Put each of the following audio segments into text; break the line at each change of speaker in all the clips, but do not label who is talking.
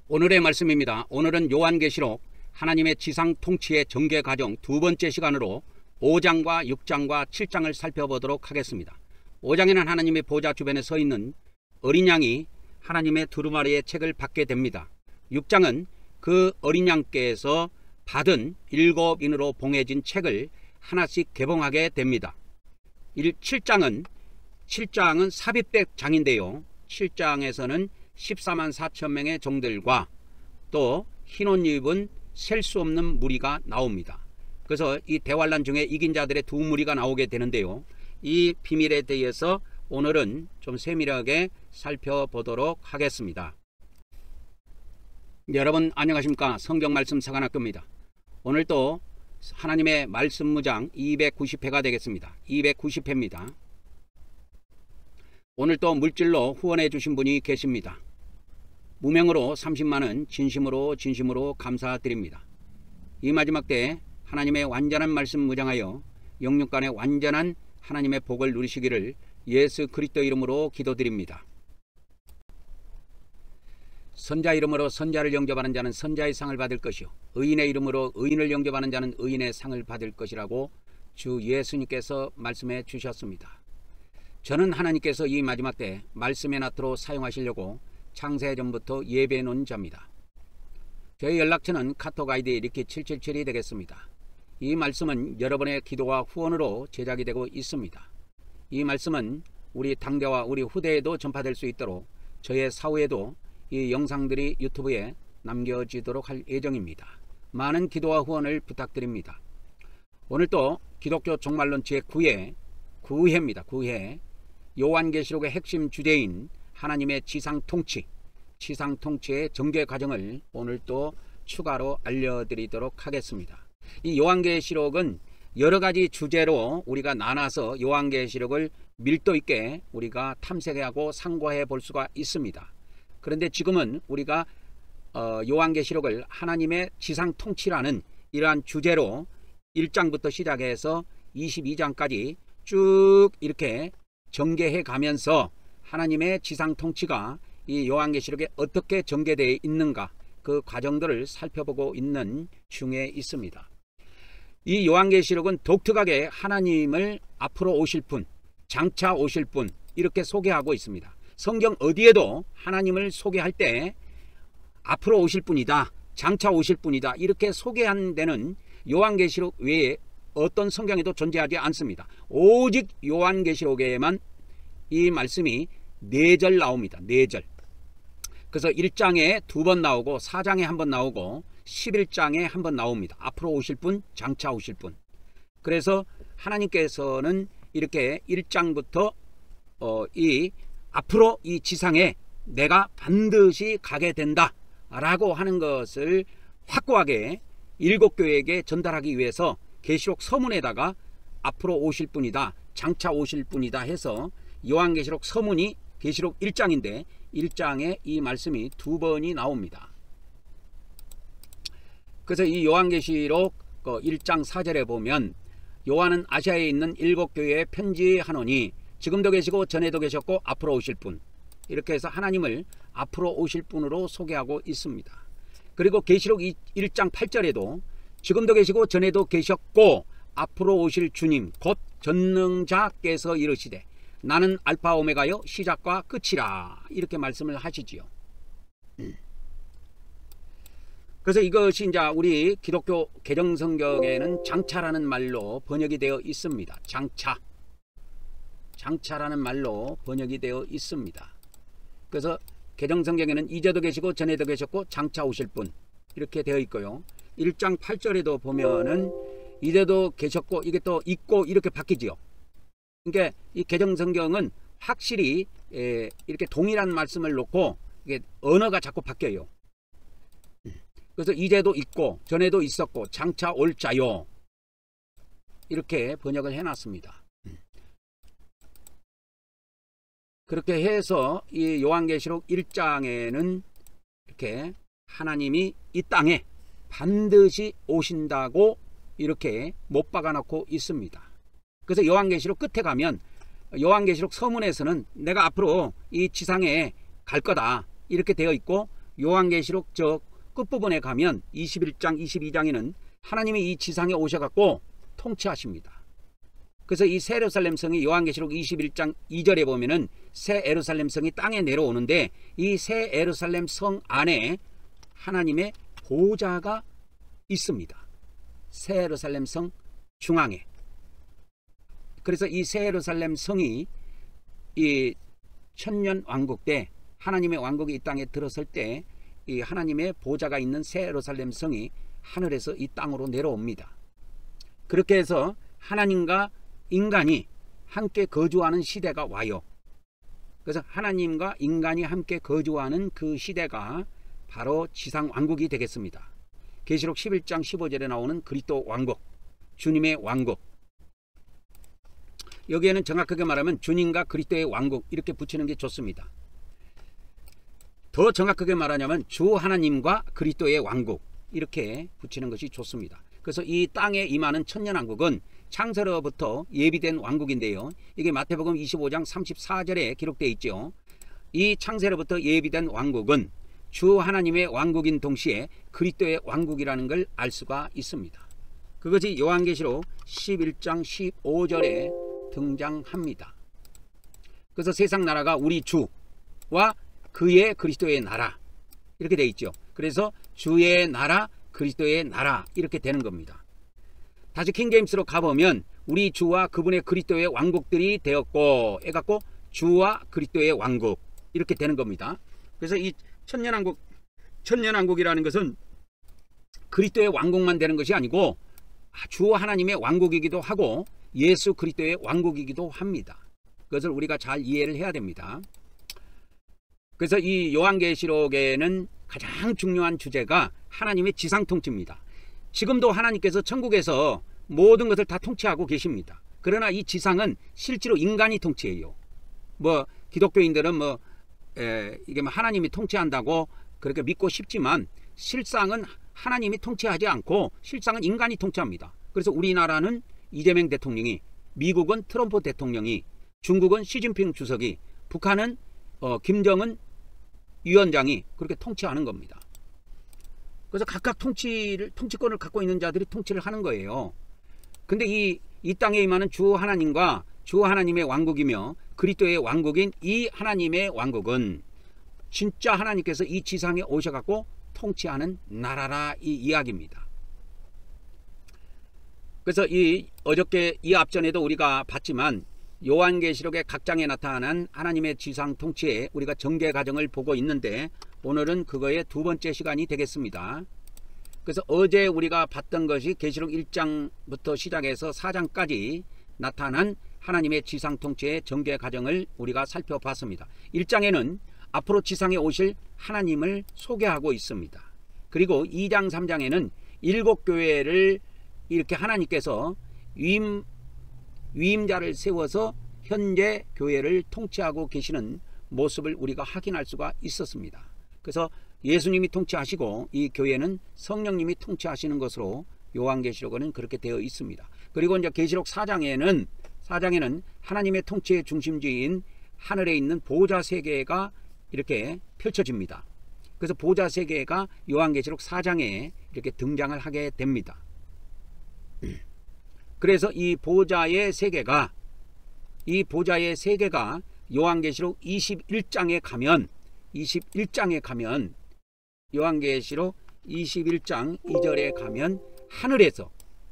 오늘의 말씀입니다. 오늘은 요한계시록 하나님의 지상 통치의 전개 과정 두 번째 시간으로 5장과 6장과 7장을 살펴보도록 하겠습니다. 5장에는 하나님의 보좌 주변에 서 있는 어린 양이 하나님의 두루마리의 책을 받게 됩니다. 6장은 그 어린 양께서 받은 7인으로 봉해진 책을 하나씩 개봉하게 됩니다. 7장은 삽입된 장인데요. 7장에서는 14만 4천 명의 종들과 또 흰옷 입은 셀 수 없는 무리가 나옵니다. 그래서 이 대환란 중에 이긴 자들의 두 무리가 나오게 되는데요. 이 비밀에 대해서 오늘은 좀 세밀하게 살펴보도록 하겠습니다. 여러분 안녕하십니까? 성경 말씀 사관학교입니다. 오늘 또 하나님의 말씀 무장 290회가 되겠습니다. 290회입니다. 오늘 또 물질로 후원해 주신 분이 계십니다. 무명으로 30만원 진심으로 감사드립니다. 이 마지막 때 하나님의 완전한 말씀 무장하여 영육간의 완전한 하나님의 복을 누리시기를 예수 그리스도 이름으로 기도드립니다. 선자 이름으로 선자를 영접하는 자는 선자의 상을 받을 것이요 의인의 이름으로 의인을 영접하는 자는 의인의 상을 받을 것이라고 주 예수님께서 말씀해 주셨습니다. 저는 하나님께서 이 마지막 때 말씀의 나트로 사용하시려고 창세전부터 예배해 놓은 자입니다. 저희 연락처는 카톡 아이디 리키777이 되겠습니다. 이 말씀은 여러분의 기도와 후원으로 제작이 되고 있습니다. 이 말씀은 우리 당대와 우리 후대에도 전파될 수 있도록 저의 사후에도 이 영상들이 유튜브에 남겨지도록 할 예정입니다. 많은 기도와 후원을 부탁드립니다. 오늘 또 기독교 종말론 제9회 9회입니다. 9회 요한계시록의 핵심 주제인 하나님의 지상 통치의 전개 과정을 오늘 또 추가로 알려드리도록 하겠습니다. 이 요한계시록은 여러가지 주제로 우리가 나눠서 요한계시록을 밀도 있게 우리가 탐색하고 상고해 볼 수가 있습니다. 그런데 지금은 우리가 요한계시록을 하나님의 지상 통치라는 이러한 주제로 1장부터 시작해서 22장까지 쭉 이렇게 전개해 가면서 하나님의 지상 통치가 이 요한계시록에 어떻게 전개되어 있는가 그 과정들을 살펴보고 있는 중에 있습니다. 이 요한계시록은 독특하게 하나님을 앞으로 오실 분, 장차 오실 분 이렇게 소개하고 있습니다. 성경 어디에도 하나님을 소개할 때 앞으로 오실 분이다, 장차 오실 분이다 이렇게 소개한 데는 요한계시록 외에 어떤 성경에도 존재하지 않습니다. 오직 요한계시록에만 이 말씀이 4절 나옵니다. 4절. 그래서 1장에 2번 나오고 4장에 1번 나오고 11장에 1번 나옵니다. 앞으로 오실 분, 장차 오실 분. 그래서 하나님께서는 이렇게 1장부터 이 앞으로 이 지상에 내가 반드시 가게 된다 라고 하는 것을 확고하게 7교회에게 전달하기 위해서 계시록 서문에다가 앞으로 오실 분이다, 장차 오실 분이다 해서 요한계시록 서문이 계시록 1장인데 1장에 이 말씀이 2번이 나옵니다. 그래서 이 요한계시록 1장 4절에 보면 요한은 아시아에 있는 7교회에 편지하노니 지금도 계시고 전에도 계셨고 앞으로 오실 분 이렇게 해서 하나님을 앞으로 오실 분으로 소개하고 있습니다. 그리고 계시록 1장 8절에도 지금도 계시고 전에도 계셨고 앞으로 오실 주님 곧 전능자께서 이르시되 나는 알파 오메가요 시작과 끝이라 이렇게 말씀을 하시지요. 그래서 이것이 이제 우리 기독교 개정성경에는 장차라는 말로 번역이 되어 있습니다. 장차라는 말로 번역이 되어 있습니다. 그래서 개정성경에는 이제도 계시고 전에도 계셨고 장차 오실 분 이렇게 되어 있고요. 1장 8절에도 보면은 이제도 계셨고 이게 또 있고 이렇게 바뀌지요. 그러니까 이 개정성경은 확실히 이렇게 동일한 말씀을 놓고 이게 언어가 자꾸 바뀌어요. 그래서 이제도 있고 전에도 있었고 장차 올 자요 이렇게 번역을 해놨습니다. 그렇게 해서 이 요한계시록 1장에는 이렇게 하나님이 이 땅에 반드시 오신다고 이렇게 못 박아놓고 있습니다. 그래서 요한계시록 끝에 가면 요한계시록 서문에서는 내가 앞으로 이 지상에 갈 거다 이렇게 되어 있고 요한계시록 저 끝부분에 가면 21장 22장에는 하나님이 이 지상에 오셔갖고 통치하십니다. 그래서 이 새 예루살렘 성이 요한계시록 21장 2절에 보면은 새 예루살렘 성이 땅에 내려오는데 이 새 예루살렘 성 안에 하나님의 보좌가 있습니다. 새 예루살렘 성 중앙에. 그래서 이 새 예루살렘 성이 이 천년 왕국 때 하나님의 왕국이 이 땅에 들어설 때 이 하나님의 보좌가 있는 새 예루살렘 성이 하늘에서 이 땅으로 내려옵니다. 그렇게 해서 하나님과 인간이 함께 거주하는 시대가 와요. 그래서 하나님과 인간이 함께 거주하는 그 시대가 바로 지상 왕국이 되겠습니다. 계시록 11장 15절에 나오는 그리스도 왕국, 주님의 왕국. 여기에는 정확하게 말하면 주님과 그리스도의 왕국 이렇게 붙이는 게 좋습니다. 더 정확하게 말하자면 주 하나님과 그리스도의 왕국 이렇게 붙이는 것이 좋습니다. 그래서 이 땅에 임하는 천년왕국은 창세로부터 예비된 왕국인데요. 이게 마태복음 25장 34절에 기록되어 있죠. 이 창세로부터 예비된 왕국은 주 하나님의 왕국인 동시에 그리스도의 왕국이라는 걸 알 수가 있습니다. 그것이 요한계시록 11장 15절에 등장합니다. 그래서 세상 나라가 우리 주와 그의 그리스도의 나라 이렇게 되어 있죠. 그래서 주의 나라 그리스도의 나라 이렇게 되는 겁니다. 다시 킹제임스로 가보면 우리 주와 그분의 그리스도의 왕국들이 되었고 해갖고 주와 그리스도의 왕국 이렇게 되는 겁니다. 그래서 이 천년왕국이라는 것은 그리스도의 왕국만 되는 것이 아니고 주 하나님의 왕국이기도 하고 예수 그리스도의 왕국이기도 합니다. 그것을 우리가 잘 이해를 해야 됩니다. 그래서 이 요한계시록에는 가장 중요한 주제가 하나님의 지상통치입니다. 지금도 하나님께서 천국에서 모든 것을 다 통치하고 계십니다. 그러나 이 지상은 실제로 인간이 통치해요. 뭐 기독교인들은 이게 하나님이 통치한다고 그렇게 믿고 싶지만 실상은 하나님이 통치하지 않고 실상은 인간이 통치합니다. 그래서 우리나라는 이재명 대통령이, 미국은 트럼프 대통령이, 중국은 시진핑 주석이, 북한은 김정은 위원장이 그렇게 통치하는 겁니다. 그래서 각각 통치권을 갖고 있는 자들이 통치를 하는 거예요. 근데 이 땅에 임하는 주 하나님과 주 하나님의 왕국이며 그리스도의 왕국인 이 하나님의 왕국은 진짜 하나님께서 이 지상에 오셔갖고 통치하는 나라라 이 이야기입니다. 그래서 어저께 이 앞전에도 우리가 봤지만 요한계시록의 각 장에 나타난 하나님의 지상 통치에 우리가 전개 과정을 보고 있는데 오늘은 그거의 두 번째 시간이 되겠습니다. 그래서 어제 우리가 봤던 것이 계시록 1장부터 시작해서 4장까지 나타난 하나님의 지상 통치의 전개 과정을 우리가 살펴봤습니다. 1장에는 앞으로 지상에 오실 하나님을 소개하고 있습니다. 그리고 2장 3장에는 7교회를 이렇게 하나님께서 위임자를 세워서 현재 교회를 통치하고 계시는 모습을 우리가 확인할 수가 있었습니다. 그래서 예수님이 통치하시고 이 교회는 성령님이 통치하시는 것으로 요한계시록에는 그렇게 되어 있습니다. 그리고 이제 계시록 4장에는 하나님의 통치의 중심지인 하늘에 있는 보좌 세계가 이렇게 펼쳐집니다. 그래서 보좌 세계가 요한계시록 4장에 이렇게 등장을 하게 됩니다. 그래서 이 보좌의 세계가 요한계시록 21장에 가면 요한계시록 21장 2절에 가면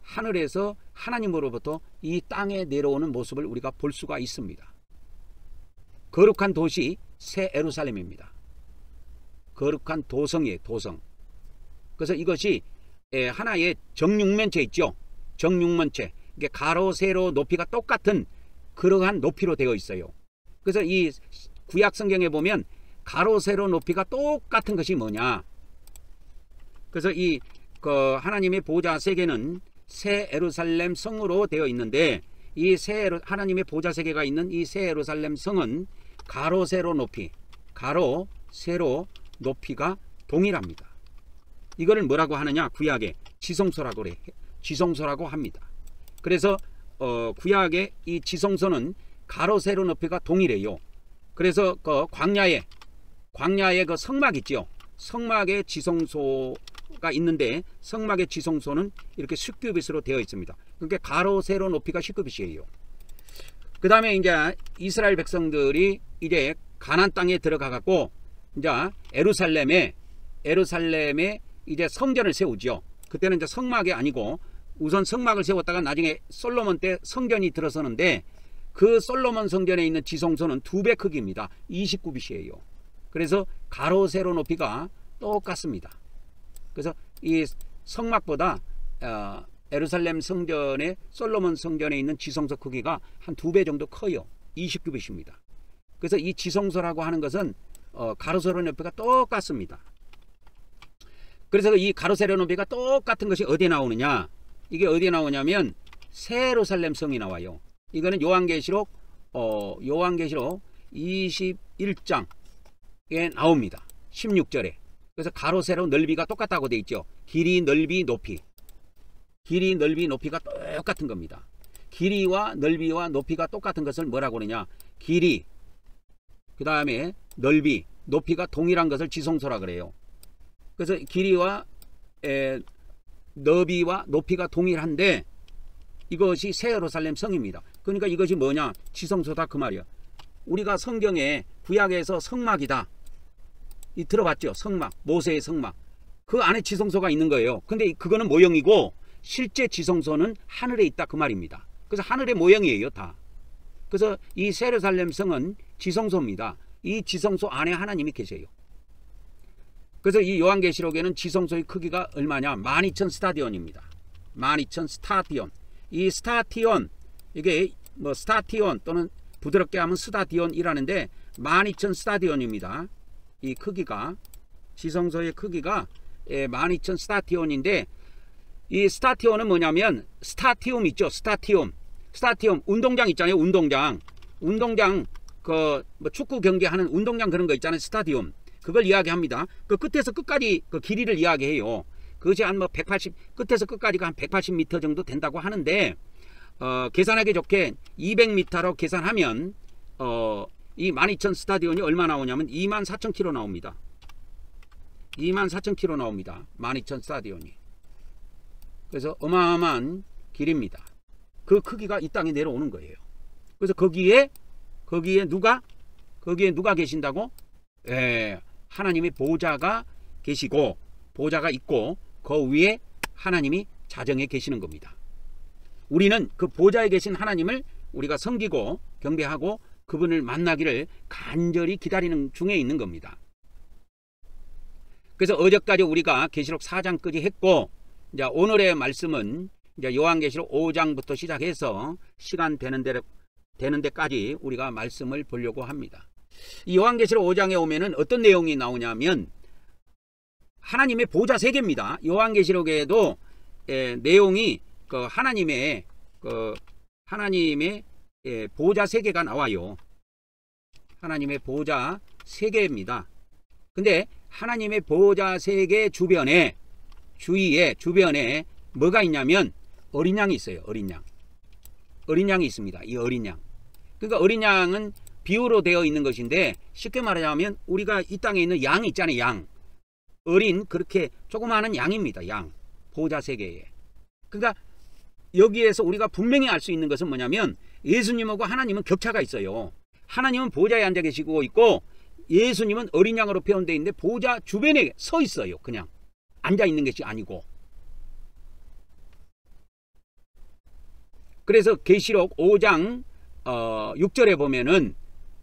하늘에서 하나님으로부터 이 땅에 내려오는 모습을 우리가 볼 수가 있습니다. 거룩한 도시 새 예루살렘입니다. 거룩한 도성이에요. 도성. 그래서 이것이 하나의 정육면체 있죠. 정육면체. 이게 가로 세로 높이가 똑같은 그러한 높이로 되어 있어요. 그래서 이 구약 성경에 보면 가로 세로 높이가 똑같은 것이 뭐냐. 그래서 하나님의 보좌 세계는 새 예루살렘 성으로 되어 있는데 이 하나님의 보좌 세계가 있는 이 새 예루살렘 성은 가로 세로 높이가 동일합니다. 이거를 뭐라고 하느냐? 구약에 지성소라고 합니다. 그래서 구약의 이 지성소는 가로 세로 높이가 동일해요. 그래서 광야에 그 성막 있죠. 성막의 지성소가 있는데 성막의 지성소는 이렇게 10규빗으로 되어 있습니다. 그러니까 가로 세로 높이가 10규빗이에요. 그 다음에 이제 이스라엘 백성들이 이제 가나안 땅에 들어가 갖고 이제 예루살렘에 이제 성전을 세우죠. 그때는 이제 성막이 아니고 우선 성막을 세웠다가 나중에 솔로몬 때 성전이 들어서는데 그 솔로몬 성전에 있는 지성소는 2배 크기입니다. 29빗이에요. 그래서 가로 세로 높이가 똑같습니다. 그래서 이 성막보다 예루살렘 성전에 솔로몬 성전에 있는 지성소 크기가 한 2배 정도 커요. 29빗입니다. 그래서 이 지성소라고 하는 것은 가로 세로 높이가 똑같습니다. 그래서 이 가로 세로 높이가 똑같은 것이 어디에 나오느냐? 이게 어디에 나오냐면 새 예루살렘 성이 나와요. 이거는 요한계시록 21장에 나옵니다. 16절에. 그래서 가로 세로 넓이가 똑같다고 돼 있죠. 길이 넓이 높이. 길이 넓이 높이가 똑같은 겁니다. 길이와 넓이와 높이가 똑같은 것을 뭐라고 그러냐? 길이, 그 다음에 넓이, 높이가 동일한 것을 지성소라 그래요. 그래서 길이와 너비와 높이가 동일한데 이것이 새 예루살렘 성입니다. 그러니까 이것이 뭐냐? 지성소다 그 말이야. 우리가 성경에 구약에서 성막이다 이 들어봤죠? 성막, 모세의 성막. 그 안에 지성소가 있는 거예요. 근데 그거는 모형이고 실제 지성소는 하늘에 있다 그 말입니다. 그래서 하늘의 모형이에요 다. 그래서 이 새 예루살렘 성은 지성소입니다. 이 지성소 안에 하나님이 계세요. 그래서 이 요한계시록에는 지성소의 크기가 얼마냐? 12,000 스타디온입니다. 12,000 스타디온. 이 스타티온, 이게 뭐 스타티온 또는 부드럽게 하면 스타디온이라는데 12,000 스타디온입니다. 이 크기가, 지성소의 크기가 12,000 스타티온인데 이 스타티온은 뭐냐면 스타티움 있죠. 스타티움 운동장 있잖아요. 운동장 그 뭐 축구 경기하는 운동장 그런 거 있잖아요. 스타디움. 그걸 이야기합니다. 그 끝에서 끝까지 그 길이를 이야기해요. 그것이 한 뭐 180 끝에서 끝까지가 한 180m 정도 된다고 하는데 계산하기 좋게 200m로 계산하면 이 12,000 스타디온이 얼마 나오냐면 24,000km 나옵니다. 24,000km 나옵니다. 12,000 스타디온이. 그래서 어마어마한 길입니다. 그 크기가 이 땅에 내려오는 거예요. 그래서 거기에 누가 계신다고? 하나님의 보좌가 계시고 보좌가 있고 그 위에 하나님이 자정에 계시는 겁니다. 우리는 그 보좌에 계신 하나님을 우리가 섬기고 경배하고 그분을 만나기를 간절히 기다리는 중에 있는 겁니다. 그래서 어제까지 우리가 계시록 4장까지 했고 이제 오늘의 말씀은 이제 요한계시록 5장부터 시작해서 시간 되는 데까지 우리가 말씀을 보려고 합니다. 이 요한계시록 5장에 오면은 어떤 내용이 나오냐면 하나님의 보좌 세계입니다. 요한계시록에도 내용이 그 하나님의 보좌 세계가 나와요. 하나님의 보좌 세계입니다. 근데 하나님의 보좌 세계 주변에 주변에 뭐가 있냐면 어린 양이 있어요. 어린 양이 있습니다. 이 어린 양. 그러니까 어린 양은 비유로 되어 있는 것인데 쉽게 말하자면 우리가 이 땅에 있는 양 있잖아요. 양. 어린 그렇게 조그마한 양입니다. 양. 보좌 세계에. 그러니까 여기에서 우리가 분명히 알 수 있는 것은 뭐냐면 예수님하고 하나님은 격차가 있어요. 하나님은 보좌에 앉아 계시고 있고 예수님은 어린 양으로 표현되어 있는데 보좌 주변에 서 있어요. 그냥 앉아 있는 것이 아니고. 그래서 계시록 5장 6절에 보면은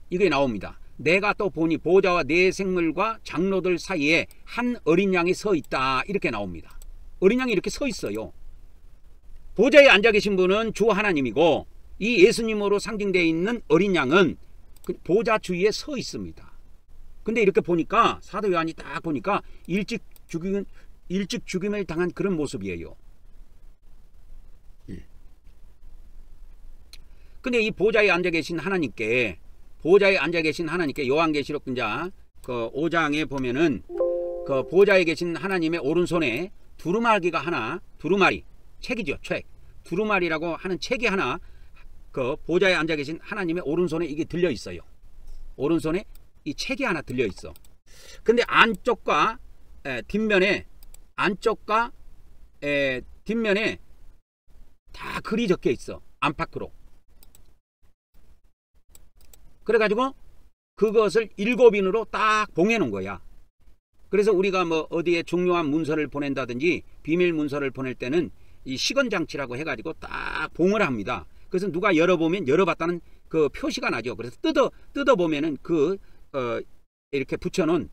이게 나옵니다. 내가 또 보니 보좌와 네 생물과 장로들 사이에 한 어린 양이 서 있다. 이렇게 나옵니다. 어린 양이 이렇게 서 있어요. 보좌에 앉아 계신 분은 주 하나님이고 이 예수님으로 상징되어 있는 어린 양은 그 보좌 주위에 서 있습니다. 근데 이렇게 보니까 사도 요한이 딱 보니까 일찍 죽임을 당한 그런 모습이에요. 근데 이 보좌에 앉아 계신 하나님께 요한계시록 그 5장에 보면은 그 보좌에 계신 하나님의 오른손에 두루마리가 하나, 두루마리 책이죠. 책. 두루마리라고 하는 책이 하나 그 보좌에 앉아 계신 하나님의 오른손에 이게 들려 있어요. 오른손에 이 책이 하나 들려 있어. 근데 안쪽과 뒷면에 안쪽과 뒷면에 다 글이 적혀 있어. 안팎으로. 그래가지고 그것을 7인으로 딱 봉해 놓은 거야. 그래서 우리가 뭐 어디에 중요한 문서를 보낸다든지 비밀 문서를 보낼 때는 이 시건장치라고 해가지고 딱 봉을 합니다. 그래서 누가 열어보면 열어봤다는 그 표시가 나죠. 그래서 뜯어보면은 이렇게 붙여놓은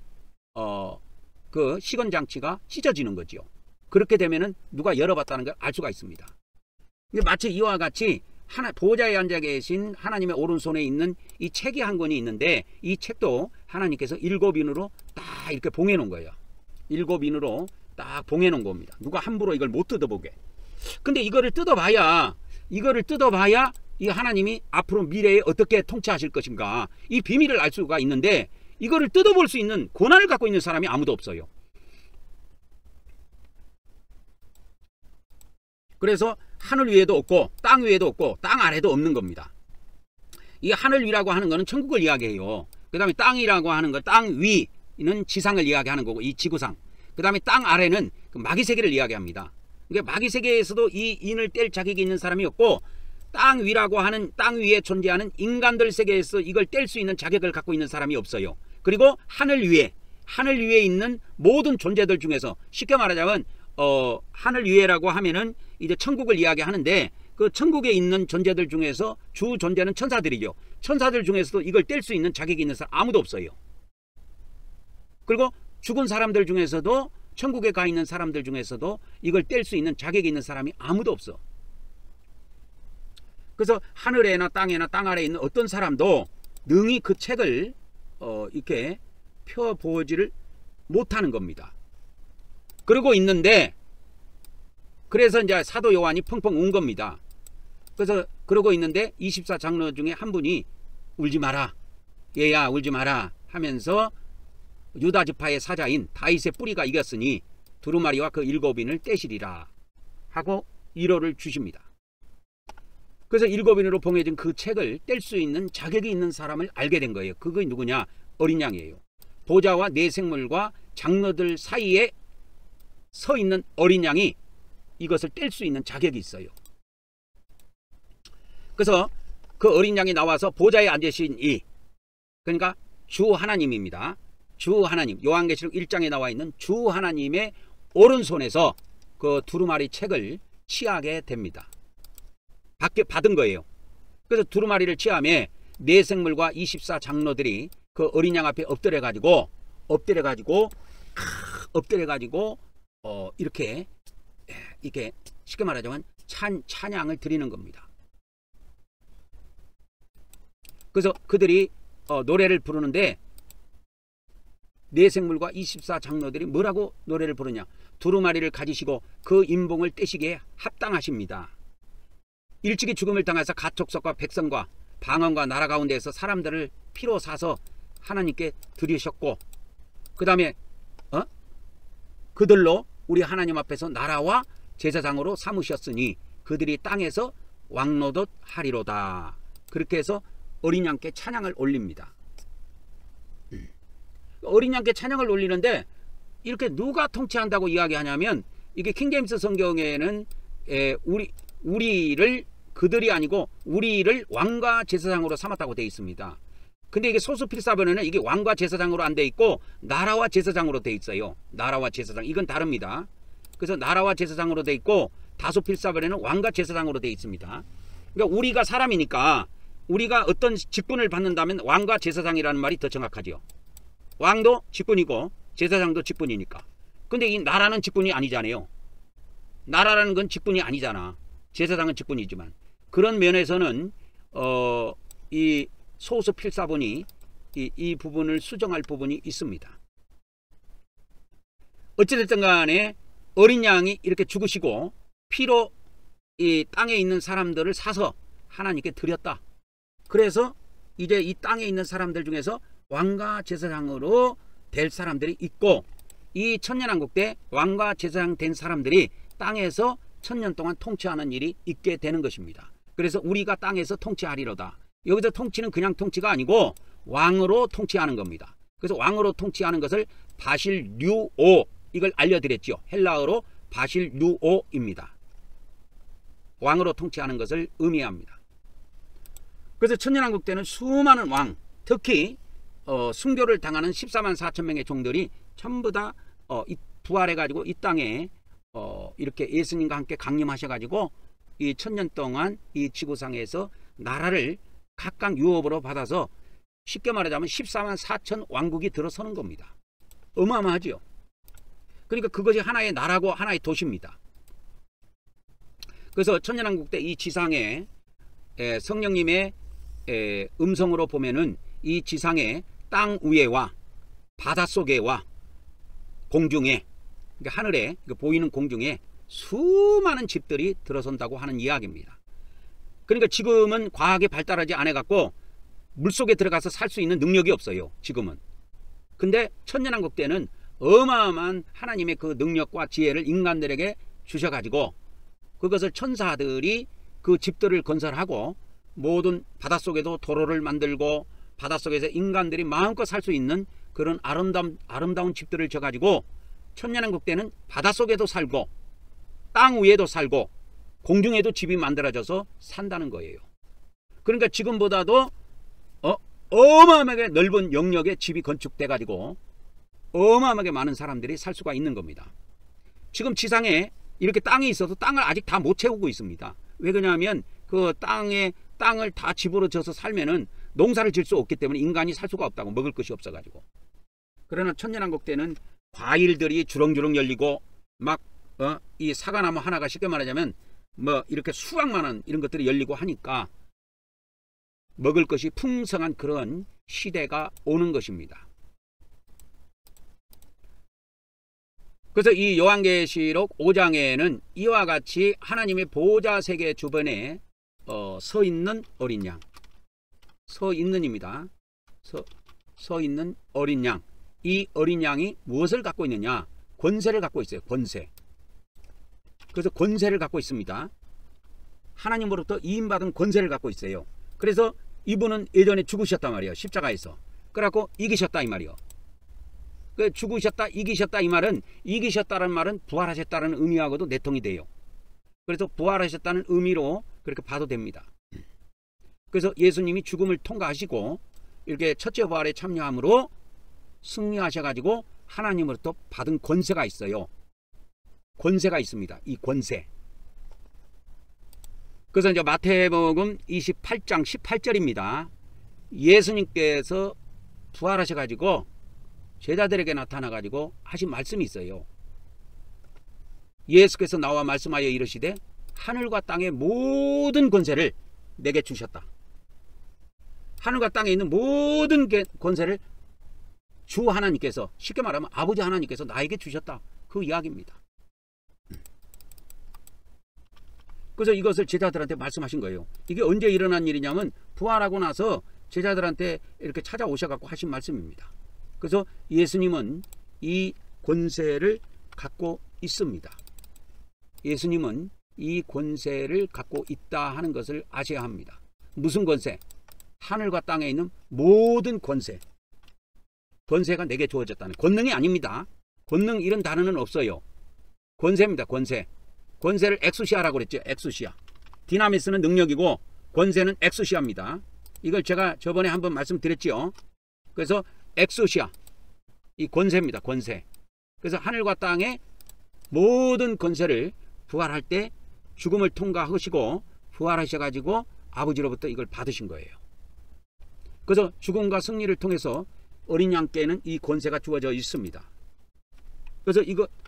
그 시건장치가 찢어지는 거죠. 그렇게 되면은 누가 열어봤다는 걸 알 수가 있습니다. 근데 마치 이와 같이 보좌에 앉아 계신 하나님의 오른손에 있는 이 책이 한 권이 있는데, 이 책도 하나님께서 7인으로 딱 이렇게 봉해 놓은 거예요. 7인으로 딱 봉해 놓은 겁니다. 누가 함부로 이걸 못 뜯어보게. 근데 이거를 뜯어봐야 이 하나님이 앞으로 미래에 어떻게 통치하실 것인가, 이 비밀을 알 수가 있는데, 이거를 뜯어볼 수 있는 권한을 갖고 있는 사람이 아무도 없어요. 그래서 하늘 위에도 없고 땅 위에도 없고 땅 아래도 없는 겁니다. 이 하늘 위라고 하는 거는 천국을 이야기해요. 그 다음에 땅이라고 하는 거, 땅 위는 지상을 이야기하는 거고, 이 지구상. 그 다음에 땅 아래는 그 마귀세계를 이야기합니다. 그러니까 마귀세계에서도 이 인을 뗄 자격이 있는 사람이 없고, 땅 위라고 하는 땅 위에 존재하는 인간들 세계에서 이걸 뗄 수 있는 자격을 갖고 있는 사람이 없어요. 그리고 하늘 위에 있는 모든 존재들 중에서, 쉽게 말하자면 하늘 위에라고 하면은 이제 천국을 이야기하는데, 그 천국에 있는 존재들 중에서 주 존재는 천사들이죠. 천사들 중에서도 이걸 뗄 수 있는 자격이 있는 사람 아무도 없어요. 그리고 죽은 사람들 중에서도, 천국에 가 있는 사람들 중에서도 이걸 뗄 수 있는 자격이 있는 사람이 아무도 없어. 그래서 하늘에나 땅에나 땅 아래에 있는 어떤 사람도 능히 그 책을 이렇게 펴보지를 못하는 겁니다. 그러고 있는데, 그래서 이제 사도 요한이 펑펑 운 겁니다. 그래서 그러고 있는데 24장로 중에 한 분이 울지 마라, 얘야 울지 마라 하면서 유다 지파의 사자인 다윗의 뿌리가 이겼으니 두루마리와 그 7인을 떼시리라 하고 위로를 주십니다. 그래서 7인으로 봉해진 그 책을 뗄 수 있는 자격이 있는 사람을 알게 된 거예요. 그게 누구냐? 어린 양이에요. 보좌와 네 생물과 장로들 사이에 서 있는 어린 양이 이것을 뗄 수 있는 자격이 있어요. 그래서 그 어린 양이 나와서 보좌에 앉으신 그러니까 주 하나님입니다. 주 하나님, 요한계시록 1장에 나와 있는 주 하나님의 오른손에서 그 두루마리 책을 취하게 됩니다. 받은 거예요. 그래서 두루마리를 취함에 네 생물과 24장로들이 그 어린 양 앞에 엎드려가지고 이렇게 쉽게 말하자면 찬양을 드리는 겁니다. 그래서 그들이 노래를 부르는데, 네 생물과 24장로들이 뭐라고 노래를 부르냐? 두루마리를 가지시고 그 인봉을 떼시기에 합당하십니다. 일찍이 죽음을 당해서 가축속과 백성과 방언과 나라 가운데에서 사람들을 피로 사서 하나님께 드리셨고, 그 다음에 그들로 우리 하나님 앞에서 나라와 제사장으로 삼으셨으니 그들이 땅에서 왕노릇 하리로다. 그렇게 해서 어린 양께 찬양을 올립니다. 어린 양께 찬양을 올리는데, 이렇게 누가 통치한다고 이야기하냐면, 이게 킹제임스 성경에는 우리를, 그들이 아니고 우리를 왕과 제사장으로 삼았다고 되어 있습니다. 근데 이게 소수 필사본에는 이게 왕과 제사장으로 안 돼 있고 나라와 제사장으로 돼 있어요. 나라와 제사장, 이건 다릅니다. 그래서 나라와 제사장으로 돼 있고, 다소 필사본에는 왕과 제사장으로 돼 있습니다. 그러니까 우리가 사람이니까 우리가 어떤 직분을 받는다면 왕과 제사장이라는 말이 더 정확하죠. 왕도 직분이고 제사장도 직분이니까. 근데 이 나라는 직분이 아니잖아요. 나라라는 건 직분이 아니잖아. 제사장은 직분이지만. 그런 면에서는 이 소수 필사본이 이 부분을 수정할 부분이 있습니다. 어찌됐든 간에 어린 양이 이렇게 죽으시고 피로 이 땅에 있는 사람들을 사서 하나님께 드렸다. 그래서 이제 이 땅에 있는 사람들 중에서 왕과 제사장으로 될 사람들이 있고, 이 천년왕국 때 왕과 제사장 된 사람들이 땅에서 1000년 동안 통치하는 일이 있게 되는 것입니다. 그래서 우리가 땅에서 통치하리로다. 여기서 통치는 그냥 통치가 아니고 왕으로 통치하는 겁니다. 그래서 왕으로 통치하는 것을 바실류오, 이걸 알려드렸죠. 헬라어로 바실루오입니다. 왕으로 통치하는 것을 의미합니다. 그래서 천년왕국 때는 수많은 왕, 특히 순교를 당하는 14만 4천 명의 종들이 전부 다 부활해가지고 이 땅에 이렇게 예수님과 함께 강림하셔가지고 이 천년 동안 이 지구상에서 나라를 각각 유업으로 받아서 쉽게 말하자면 14만 4천 왕국이 들어서는 겁니다. 어마어마하죠. 그러니까 그것이 하나의 나라고 하나의 도시입니다. 그래서 천년왕국 때 이 지상에 성령님의 음성으로 보면은 이 지상에 땅 위에와 바닷속에와 공중에, 그러니까 하늘에 보이는 공중에 수많은 집들이 들어선다고 하는 이야기입니다. 그러니까 지금은 과학이 발달하지 않아 갖고 물속에 들어가서 살 수 있는 능력이 없어요. 지금은. 근데 천년왕국 때는 어마어마한 하나님의 그 능력과 지혜를 인간들에게 주셔가지고 그것을 천사들이 그 집들을 건설하고 모든 바닷속에도 도로를 만들고 바닷속에서 인간들이 마음껏 살 수 있는 그런 아름다운 집들을 져가지고 천년왕국 때는 바닷속에도 살고 땅 위에도 살고 공중에도 집이 만들어져서 산다는 거예요. 그러니까 지금보다도 어마어마하게 넓은 영역에 집이 건축돼 가지고 어마어마하게 많은 사람들이 살 수가 있는 겁니다. 지금 지상에 이렇게 땅이 있어도 땅을 아직 다 못 채우고 있습니다. 왜 그러냐면 그 땅을 다 집으로 져서 살면은 농사를 질 수 없기 때문에 인간이 살 수가 없다고, 먹을 것이 없어 가지고. 그러나 천년왕국 때는 과일들이 주렁주렁 열리고 막 이 사과나무 하나가 쉽게 말하자면 뭐 이렇게 수확만한 이런 것들이 열리고 하니까 먹을 것이 풍성한 그런 시대가 오는 것입니다. 그래서 이 요한계시록 5장에는 이와 같이 하나님의 보호자 세계 주변에 서 있는 어린 양, 서 있는입니다. 서 있는 어린 양. 이 어린 양이 무엇을 갖고 있느냐? 권세를 갖고 있어요. 권세. 그래서 권세를 갖고 있습니다. 하나님으로부터 이임받은 권세를 갖고 있어요. 그래서 이분은 예전에 죽으셨단 말이에요. 십자가에서. 그래갖고 이기셨다 이 말이요. 그 죽으셨다 이기셨다 이 말은, 이기셨다는 말은 부활하셨다는 의미하고도 내통이 돼요. 그래서 부활하셨다는 의미로 그렇게 봐도 됩니다. 그래서 예수님이 죽음을 통과하시고 이렇게 첫째 부활에 참여함으로 승리하셔가지고 하나님으로부터 받은 권세가 있어요. 권세가 있습니다. 이 권세. 그래서 이제 마태복음 28장 18절입니다. 예수님께서 부활하셔가지고 제자들에게 나타나가지고 하신 말씀이 있어요. 예수께서 나와 말씀하여 이르시되 하늘과 땅의 모든 권세를 내게 주셨다. 하늘과 땅에 있는 모든 권세를 주 하나님께서, 쉽게 말하면 아버지 하나님께서 나에게 주셨다. 그 이야기입니다. 그래서 이것을 제자들한테 말씀하신 거예요. 이게 언제 일어난 일이냐면 부활하고 나서 제자들한테 이렇게 찾아오셔갖고 하신 말씀입니다. 그래서 예수님은 이 권세를 갖고 있습니다. 예수님은 이 권세를 갖고 있다 하는 것을 아셔야 합니다. 무슨 권세? 하늘과 땅에 있는 모든 권세. 권세가 내게 주어졌다는, 권능이 아닙니다. 권능 이런 단어는 없어요. 권세입니다. 권세. 권세를 엑수시아라고 그랬죠. 엑수시아. 디나미스는 능력이고 권세는 엑수시아입니다. 이걸 제가 저번에 한번 말씀드렸죠. 그래서 엑수시아, 이 권세입니다. 권세. 그래서 하늘과 땅의 모든 권세를 부활할 때 죽음을 통과하시고 부활하셔가지고 아버지로부터 이걸 받으신 거예요. 그래서 죽음과 승리를 통해서 어린 양께는 이 권세가 주어져 있습니다.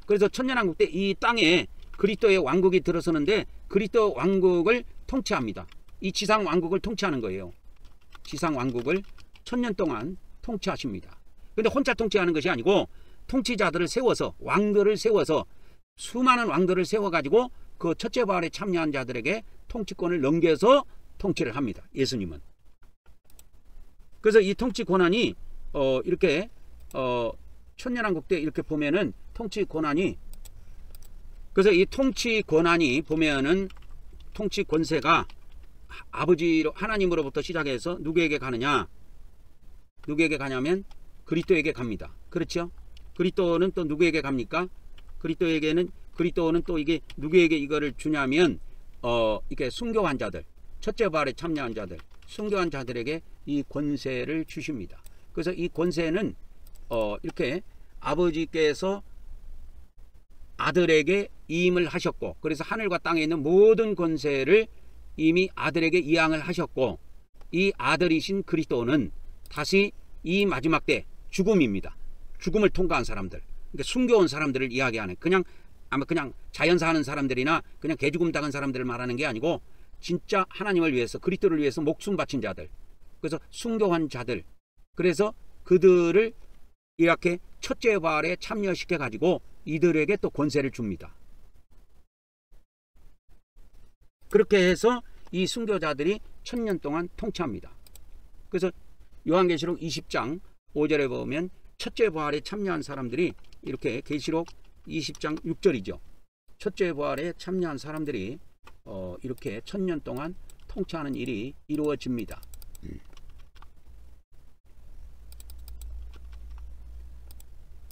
그래서 천년왕국 때 이 땅에 그리스도의 왕국이 들어서는데 그리스도 왕국을 통치합니다. 이 지상 왕국을 통치하는 거예요. 지상 왕국을 천년 동안 통치하십니다. 그런데 혼자 통치하는 것이 아니고 통치자들을 세워서, 왕들을 세워서, 수많은 왕들을 세워가지고 그 첫째 부활에 참여한 자들에게 통치권을 넘겨서 통치를 합니다. 예수님은. 그래서 이 통치 권한이 이렇게 천년왕국 때 이렇게 보면은 통치 권한이, 그래서 이 통치 권한이 보면은 통치 권세가 아버지로, 하나님으로부터 시작해서 누구에게 가느냐? 누구에게 가냐면 그리스도에게 갑니다. 그렇죠? 그리스도는 또 누구에게 갑니까? 그리스도는 또 이게 누구에게 이거를 주냐면 이게 순교한 자들, 첫째 부활에 참여한 자들, 순교한 자들에게 이 권세를 주십니다. 그래서 이 권세는 이렇게 아버지께서 아들에게 이임을 하셨고, 그래서 하늘과 땅에 있는 모든 권세를 이미 아들에게 이양을 하셨고, 이 아들이신 그리스도는 다시 이 마지막 때 죽음입니다. 죽음을 통과한 사람들, 그러니까 순교한 사람들을 이야기하는, 아마 그냥 자연사 하는 사람들이나 그냥 개죽음 당한 사람들을 말하는 게 아니고 진짜 하나님을 위해서, 그리스도를 위해서 목숨 바친 자들, 그래서 순교한 자들, 그래서 그들을 이렇게 첫째 부활에 참여시켜 가지고 이들에게 또 권세를 줍니다. 그렇게 해서 이 순교자들이 1000년 동안 통치합니다. 그래서 요한계시록 20장 5절에 보면 첫째 부활에 참여한 사람들이, 이렇게 계시록 20장 6절이죠. 첫째 부활에 참여한 사람들이 이렇게 1000년 동안 통치하는 일이 이루어집니다.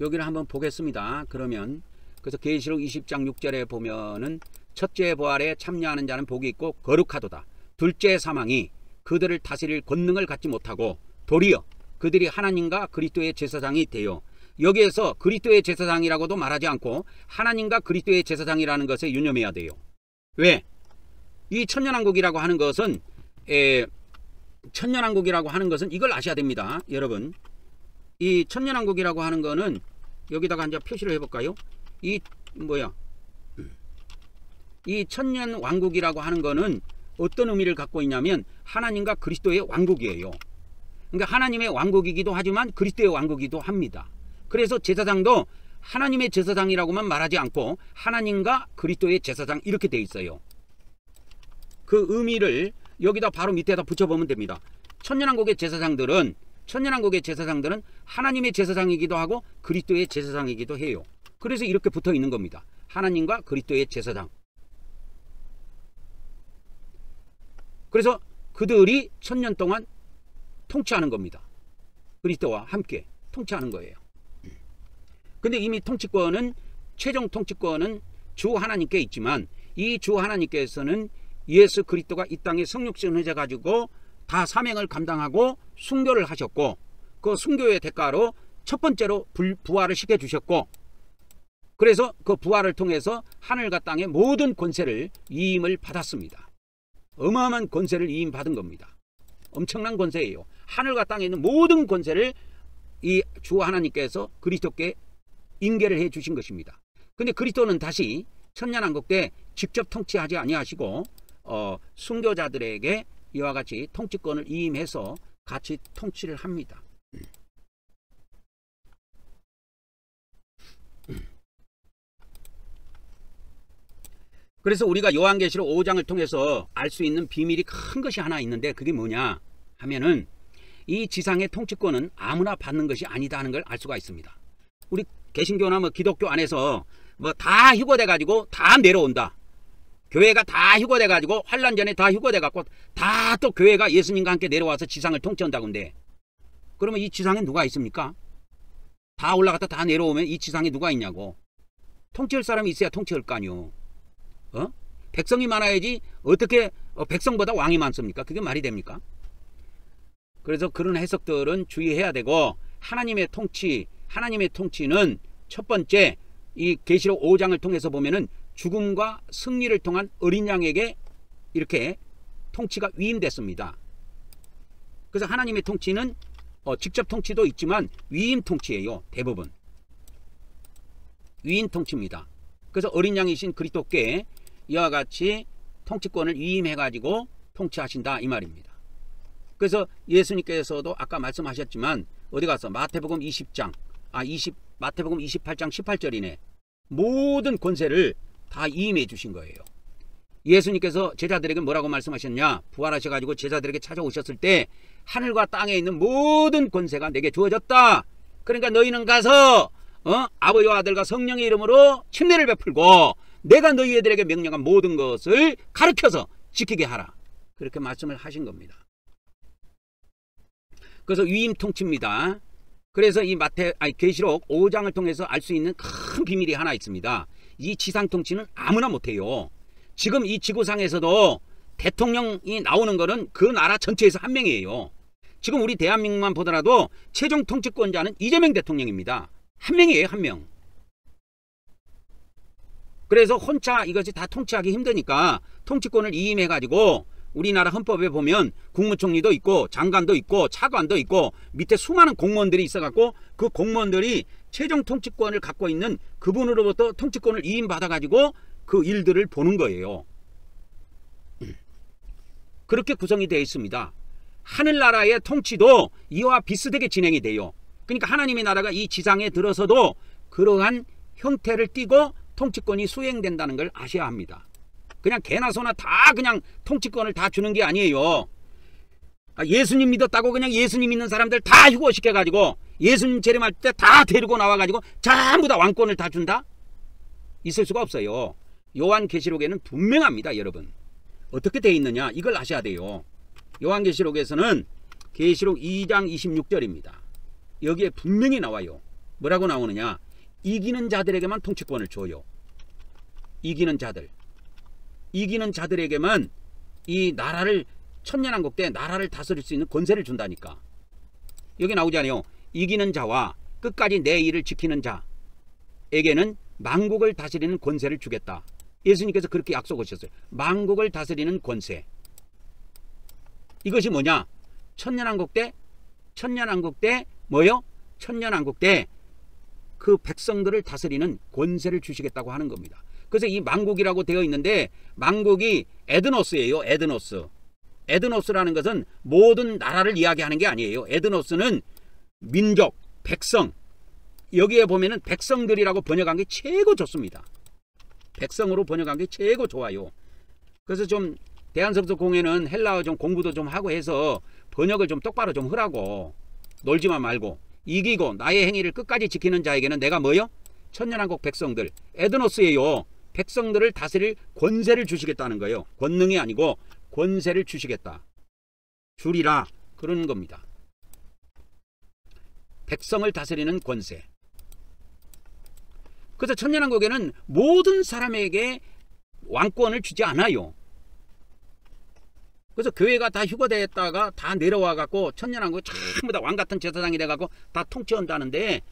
여기를 한번 보겠습니다. 그러면 그래서 계시록 20장 6절에 보면은 첫째 부활에 참여하는 자는 복이 있고 거룩하도다. 둘째 사망이 그들을 다스릴 권능을 갖지 못하고 도리어 그들이 하나님과 그리스도의 제사장이 되어, 여기에서 그리스도의 제사장이라고도 말하지 않고 하나님과 그리스도의 제사장이라는 것에 유념해야 돼요. 왜? 이 천년왕국이라고 하는 것은 천년왕국이라고 하는 것은 이걸 아셔야 됩니다. 여러분, 이 천년왕국이라고 하는 거는 여기다가 이제 표시를 해볼까요? 이 천년왕국이라고 하는 거는 어떤 의미를 갖고 있냐면 하나님과 그리스도의 왕국이에요. 그러니까 하나님의 왕국이기도 하지만 그리스도의 왕국이기도 합니다. 그래서 제사장도 하나님의 제사장이라고만 말하지 않고 하나님과 그리스도의 제사장 이렇게 돼 있어요. 그 의미를 여기다 바로 밑에다 붙여보면 됩니다. 천년왕국의 제사장들은 하나님의 제사장이기도 하고 그리스도의 제사장이기도 해요. 그래서 이렇게 붙어 있는 겁니다. 하나님과 그리스도의 제사장. 그래서 그들이 1000년 동안 통치하는 겁니다. 그리스도와 함께 통치하는 거예요. 근데 이미 최종 통치권은 주 하나님께 있지만, 이 주 하나님께서는 예수 그리스도가 이 땅에 성육신을 해 가지고 다 사명을 감당하고 순교를 하셨고, 그 순교의 대가로 첫 번째로 부활을 시켜 주셨고, 그래서 그 부활을 통해서 하늘과 땅의 모든 권세를 위임을 받았습니다. 어마어마한 권세를 위임받은 겁니다. 엄청난 권세예요. 하늘과 땅에 있는 모든 권세를 이 주 하나님께서 그리스도께 인계를 해 주신 것입니다. 근데 그리스도는 다시 천년왕국 때 직접 통치하지 아니하시고 순교자들에게 이와 같이 통치권을 위임해서 같이 통치를 합니다. 그래서 우리가 요한계시록 5장을 통해서 알 수 있는 비밀이 큰 것이 하나 있는데, 그게 뭐냐 하면은 이 지상의 통치권은 아무나 받는 것이 아니다 하는 걸 알 수가 있습니다. 우리 개신교나 기독교 안에서 다 휴거돼 가지고 다 내려온다. 교회가 다 휴거돼 가지고 환란 전에 다 휴거돼 갖고 다 또 교회가 예수님과 함께 내려와서 지상을 통치한다고 한데, 그러면 이 지상에 누가 있습니까? 다 올라갔다 다 내려오면 이 지상에 누가 있냐고. 통치할 사람이 있어야 통치할 거 아니요. 백성이 많아야지 어떻게 백성보다 왕이 많습니까? 그게 말이 됩니까? 그래서 그런 해석들은 주의해야 되고, 하나님의 통치는 첫 번째 이 계시록 5장을 통해서 보면은 죽음과 승리를 통한 어린 양에게 이렇게 통치가 위임됐습니다. 그래서 하나님의 통치는 직접 통치도 있지만 위임 통치예요. 대부분 위임 통치입니다. 그래서 어린 양이신 그리스도께 이와 같이 통치권을 위임해 가지고 통치하신다 이 말입니다. 그래서 예수님께서도 아까 말씀하셨지만 어디 가서 마태복음 28장 18절이네. 모든 권세를 다 위임해 주신 거예요. 예수님께서 제자들에게 뭐라고 말씀하셨냐? 부활하셔가지고 제자들에게 찾아오셨을 때 하늘과 땅에 있는 모든 권세가 내게 주어졌다. 그러니까 너희는 가서 아버지와 아들과 성령의 이름으로 침례를 베풀고 내가 너희들에게 명령한 모든 것을 가르쳐서 지키게 하라. 그렇게 말씀을 하신 겁니다. 그래서 위임 통치입니다. 그래서 이 계시록 5장을 통해서 알 수 있는 큰 비밀이 하나 있습니다. 이 지상 통치는 아무나 못해요. 지금 이 지구상에서도 대통령이 나오는 거는 그 나라 전체에서 한 명이에요. 지금 우리 대한민국만 보더라도 최종 통치권자는 이재명 대통령입니다. 한 명이에요, 한 명. 그래서 혼자 이것이 다 통치하기 힘드니까 통치권을 이임해가지고 우리나라 헌법에 보면 국무총리도 있고 장관도 있고 차관도 있고 밑에 수많은 공무원들이 있어갖고 그 공무원들이 최종 통치권을 갖고 있는 그분으로부터 통치권을 이임받아가지고 그 일들을 보는 거예요. 그렇게 구성이 되어 있습니다. 하늘나라의 통치도 이와 비슷하게 진행이 돼요. 그러니까 하나님의 나라가 이 지상에 들어서도 그러한 형태를 띠고 통치권이 수행된다는 걸 아셔야 합니다. 그냥 개나 소나 다 그냥 통치권을 다 주는 게 아니에요. 예수님 믿었다고 그냥 예수님 믿는 사람들 다 휴거시켜가지고 예수님 재림할 때 다 데리고 나와가지고 전부 다 왕권을 다 준다? 있을 수가 없어요. 요한계시록에는 분명합니다, 여러분. 어떻게 돼 있느냐 이걸 아셔야 돼요. 요한계시록에서는 계시록 2장 26절입니다. 여기에 분명히 나와요. 뭐라고 나오느냐? 이기는 자들에게만 통치권을 줘요. 이기는 자들에게만 이 나라를 천년왕국 때 나라를 다스릴 수 있는 권세를 준다니까. 여기 나오잖아요. 이기는 자와 끝까지 내 일을 지키는 자에게는 만국을 다스리는 권세를 주겠다. 예수님께서 그렇게 약속하셨어요. 만국을 다스리는 권세. 이것이 뭐냐? 천년왕국 때 뭐요? 천년왕국 때 그 백성들을 다스리는 권세를 주시겠다고 하는 겁니다. 그래서 이 만국이라고 되어 있는데 만국이 에드노스예요. 에드노스라는 것은 모든 나라를 이야기하는 게 아니에요. 에드노스는 민족, 백성. 여기에 보면은 백성들이라고 번역한 게 최고 좋습니다. 백성으로 번역한 게 최고 좋아요. 그래서 좀 대한성서 공회는 헬라어 좀 공부도 좀 하고 해서 번역을 좀 똑바로 좀 하라고. 놀지만 말고. 이기고 나의 행위를 끝까지 지키는 자에게는 내가 뭐요? 천년왕국 백성들, 에드노스예요. 백성들을 다스릴 권세를 주시겠다는 거예요. 권능이 아니고 권세를 주시겠다. 주리라 그러는 겁니다. 백성을 다스리는 권세. 그래서 천년왕국에는 모든 사람에게 왕권을 주지 않아요. 그래서 교회가 다 휴거됐다가 다 내려와 갖고 천년왕국 전부 다 왕같은 제사장이 돼 갖고 다 통치한다는데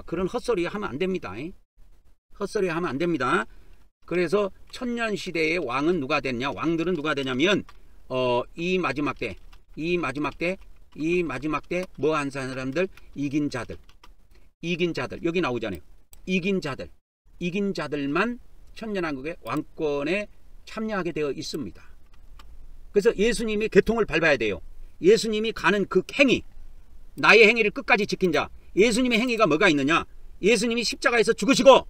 그런 헛소리 하면 안 됩니다. 헛소리 하면 안 됩니다. 그래서 천년시대의 왕은 누가 됐냐? 왕들은 누가 되냐면 이 마지막 때 뭐 한 사람들? 이긴 자들 여기 나오잖아요. 이긴 자들만 천년왕국의 왕권에 참여하게 되어 있습니다. 그래서 예수님이 계통을 밟아야 돼요. 예수님이 가는 그 행위, 나의 행위를 끝까지 지킨 자. 예수님의 행위가 뭐가 있느냐? 예수님이 십자가에서 죽으시고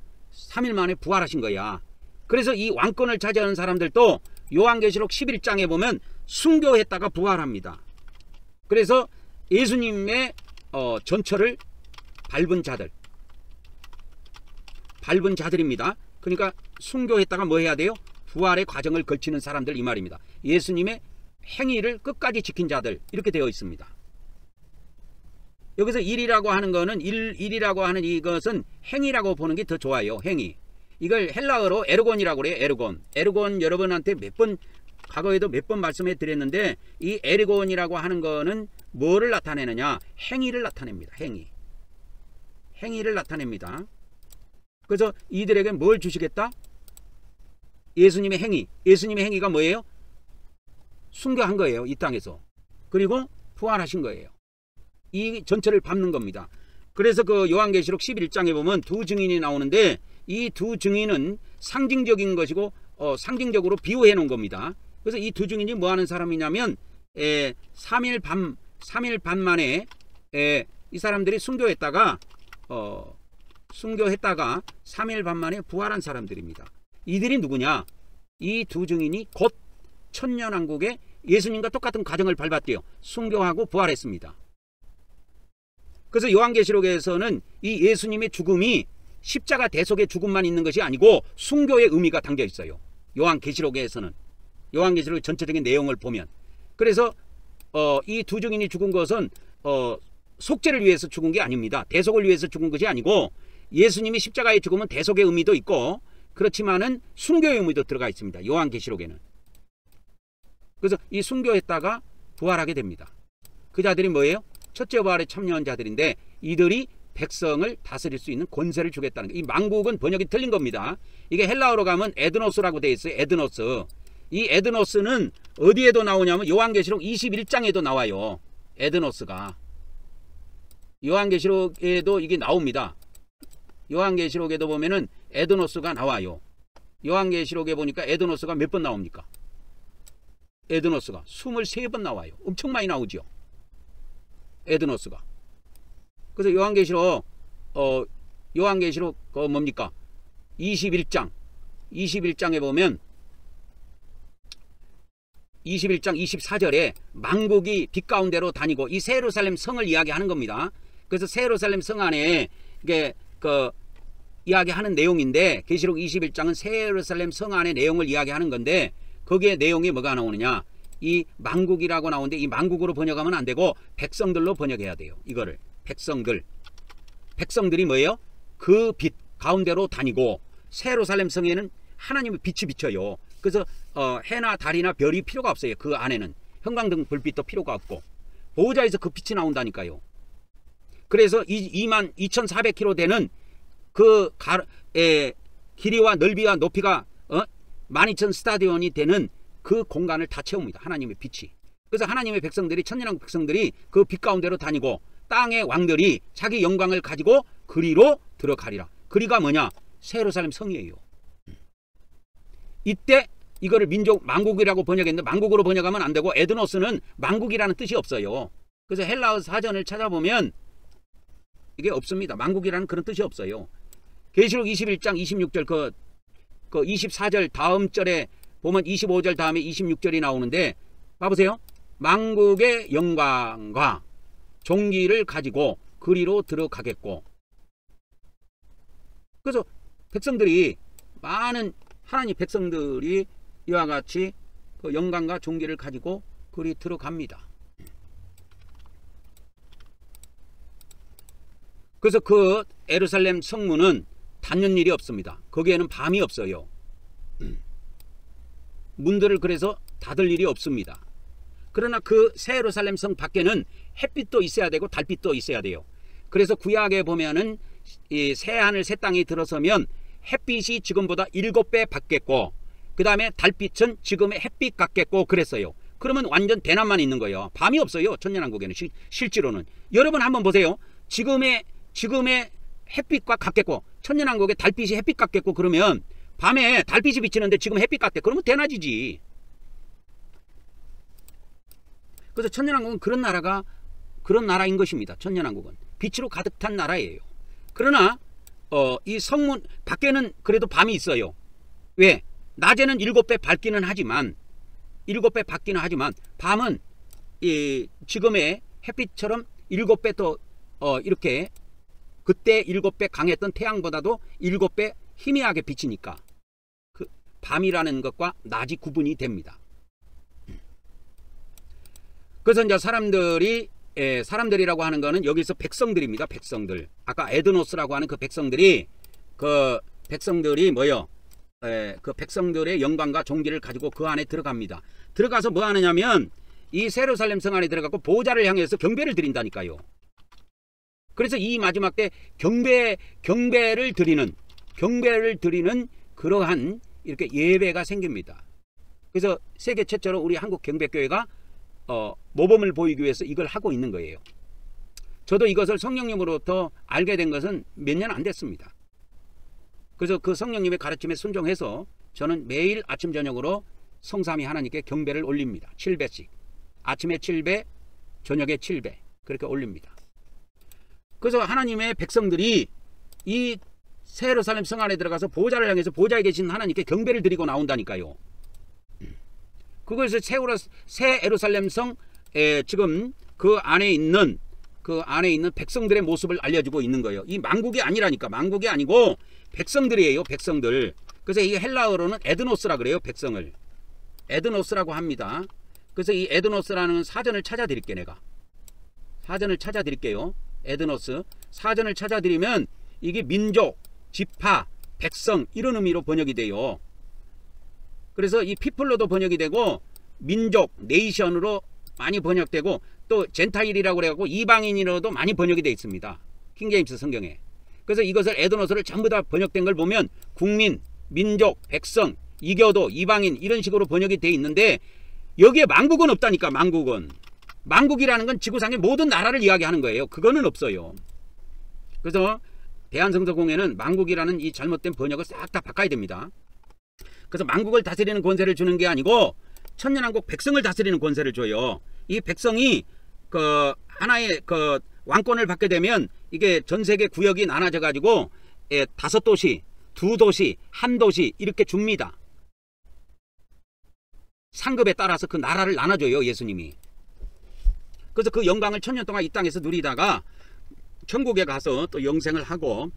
3일 만에 부활하신 거야. 그래서 이 왕권을 차지하는 사람들도 요한계시록 11장에 보면 순교했다가 부활합니다. 그래서 예수님의 전처를 밟은 자들입니다. 그러니까 순교했다가 뭐 해야 돼요? 부활의 과정을 걸치는 사람들 이 말입니다. 예수님의 행위를 끝까지 지킨 자들 이렇게 되어 있습니다. 여기서 일이라고 하는 거는 일이라고 하는 이것은 행위라고 보는 게 더 좋아요. 행위. 이걸 헬라어로 에르곤이라고 그래요. 에르곤 여러분한테 과거에도 몇 번 말씀해 드렸는데 이 에르곤이라고 하는 거는 뭐를 나타내느냐? 행위를 나타냅니다. 행위를 나타냅니다. 그래서 이들에게 뭘 주시겠다? 예수님의 행위가 뭐예요? 순교한 거예요. 이 땅에서. 그리고 부활하신 거예요. 이 전체를 밟는 겁니다. 그래서 그 요한계시록 11장에 보면 두 증인이 나오는데 이 두 증인은 상징적인 것이고 상징적으로 비유해 놓은 겁니다. 그래서 이 두 증인이 뭐 하는 사람이냐면 3일 반 만에 이 사람들이 순교했다가 3일 반 만에 부활한 사람들입니다. 이들이 누구냐? 이 두 증인이 곧 천년왕국에 예수님과 똑같은 과정을 밟았대요. 순교하고 부활했습니다. 그래서 요한계시록에서는 이 예수님의 죽음이 십자가 대속의 죽음만 있는 것이 아니고 순교의 의미가 담겨 있어요. 요한계시록에서는. 요한계시록의 전체적인 내용을 보면. 그래서 이 두 증인이 죽은 것은 속죄를 위해서 죽은 게 아닙니다. 대속을 위해서 죽은 것이 아니고 예수님이 십자가에 죽으면 대속의 의미도 있고 그렇지만은 순교의 의미도 들어가 있습니다. 요한계시록에는. 그래서 이 순교했다가 부활하게 됩니다. 그 자들이 뭐예요? 첫째 부활에 참여한 자들인데 이들이 백성을 다스릴 수 있는 권세를 주겠다는 거예요. 이 만국은 번역이 틀린 겁니다. 이게 헬라어로 가면 에드노스라고 되어 있어요. 에드노스. 이 에드노스는 어디에도 나오냐면 요한계시록 21장에도 나와요. 에드노스가. 요한계시록에도 이게 나옵니다. 요한계시록에도 보면은 에드노스가 나와요. 요한계시록에 보니까 에드노스가 몇 번 나옵니까? 에드노스가 23번 나와요. 엄청 많이 나오죠. 에드노스가. 그래서 요한계시록 뭡니까? 21장에 보면 21장 24절에 만국이 빛 가운데로 다니고 이 새 예루살렘 성을 이야기하는 겁니다. 그래서 새 예루살렘 성 안에 이게 이야기하는 내용인데 계시록 21장은 새 예루살렘 성 안의 내용을 이야기하는 건데 거기에 내용이 뭐가 나오느냐? 이 만국이라고 나오는데 이 만국으로 번역하면 안 되고 백성들로 번역해야 돼요. 이거를 백성들이 뭐예요? 그 빛 가운데로 다니고 새 예루살렘 성에는 하나님의 빛이 비쳐요. 그래서 해나 달이나 별이 필요가 없어요. 그 안에는 형광등 불빛도 필요가 없고 보호자에서 그 빛이 나온다니까요. 그래서 22,400km 되는 그 길이와 넓이와 높이가 12,000 스타디온이 되는 그 공간을 다 채웁니다. 하나님의 빛이. 그래서 하나님의 백성들이 천년왕국 백성들이 그 빛 가운데로 다니고 땅의 왕들이 자기 영광을 가지고 그리로 들어가리라. 그리가 뭐냐? 새 예루살렘 성이에요. 이때 이거를 민족 만국이라고 번역했는데 만국으로 번역하면 안 되고 에드노스는 만국이라는 뜻이 없어요. 그래서 헬라어 사전을 찾아보면 이게 없습니다. 만국이라는 그런 뜻이 없어요. 계시록 21장 26절 그 24절 다음 절에 보면 25절 다음에 26절이 나오는데 봐보세요. 만국의 영광과 종기를 가지고 그리로 들어가겠고. 그래서 백성들이 많은 하나님 백성들이 이와 같이 그 영광과 종기를 가지고 그리 들어갑니다. 그래서 그 예루살렘 성문은 닫는 일이 없습니다. 거기에는 밤이 없어요. 문들을 그래서 닫을 일이 없습니다. 그러나 그 새 예루살렘 성 밖에는 햇빛도 있어야 되고 달빛도 있어야 돼요. 그래서 구약에 보면은 이 새 하늘 새 땅이 들어서면 햇빛이 지금보다 7배 받겠고 그 다음에 달빛은 지금의 햇빛 같겠고 그랬어요. 그러면 완전 대낮만 있는 거예요. 밤이 없어요. 천년왕국에는 실제로는. 여러분 한번 보세요. 지금의 햇빛과 같겠고 천년왕국에 달빛이 햇빛 같겠고 그러면 밤에 달빛이 비치는데 지금 햇빛 같대. 그러면 대낮이지. 그래서 천년왕국은 그런 나라인 것입니다. 천년왕국은 빛으로 가득 찬 나라예요. 그러나 이 성문 밖에는 그래도 밤이 있어요. 왜? 낮에는 7배 밝기는 하지만 밤은 이 지금의 햇빛처럼 7배 더 이렇게 그때 7배 강했던 태양보다도 7배 희미하게 비치니까 그 밤이라는 것과 낮이 구분이 됩니다. 그래서 이제 사람들이라고 하는 거는 여기서 백성들입니다. 백성들. 아까 에드노스라고 하는 그 백성들이 뭐요? 그 백성들의 영광과 종기를 가지고 그 안에 들어갑니다. 들어가서 뭐 하느냐면 이 새 예루살렘 성 안에 들어가고 보호자를 향해서 경배를 드린다니까요. 그래서 이 마지막 때 경배를 드리는 그러한 이렇게 예배가 생깁니다. 그래서 세계 최초로 우리 한국 경배교회가 모범을 보이기 위해서 이걸 하고 있는 거예요. 저도 이것을 성령님으로부터 알게 된 것은 몇 년 안 됐습니다. 그래서 그 성령님의 가르침에 순종해서 저는 매일 아침 저녁으로 성삼위 하나님께 경배를 올립니다. 7배씩. 아침에 7배, 저녁에 7배 그렇게 올립니다. 그래서 하나님의 백성들이 이 새 예루살렘 성 안에 들어가서 보호자를 향해서 보호자에 계신 하나님께 경배를 드리고 나온다니까요. 그것을 새 예루살렘 성에 지금 그 안에 있는 백성들의 모습을 알려주고 있는 거예요. 이 만국이 아니라니까. 만국이 아니고 백성들이에요. 백성들. 그래서 이 헬라어로는 에드노스라 그래요. 백성을 에드노스라고 합니다. 그래서 이 에드노스라는 사전을 찾아드릴게. 내가 사전을 찾아 드릴게요. 에드노스 사전을 찾아 드리면 이게 민족, 지파, 백성 이런 의미로 번역이 돼요. 그래서 이 피플로도 번역이 되고 민족, 네이션으로 많이 번역되고 또 젠타일이라고 그래갖고 이방인으로도 많이 번역이 되어 있습니다. 킹제임스 성경에. 그래서 이것을 에드노스를 전부 다 번역된 걸 보면 국민, 민족, 백성, 이교도, 이방인 이런 식으로 번역이 되어 있는데 여기에 만국은 없다니까. 만국은. 만국이라는 건 지구상의 모든 나라를 이야기하는 거예요. 그거는 없어요. 그래서 대한성서공회는 만국이라는 이 잘못된 번역을 싹 다 바꿔야 됩니다. 그래서 만국을 다스리는 권세를 주는 게 아니고 천년왕국 백성을 다스리는 권세를 줘요. 이 백성이 그 하나의 그 왕권을 받게 되면 이게 전 세계 구역이 나눠져 가지고 5도시, 2도시, 1도시 이렇게 줍니다. 상급에 따라서 그 나라를 나눠줘요. 예수님이. 그래서 그 영광을 천년 동안 이 땅에서 누리다가 천국에 가서 또 영생을 하고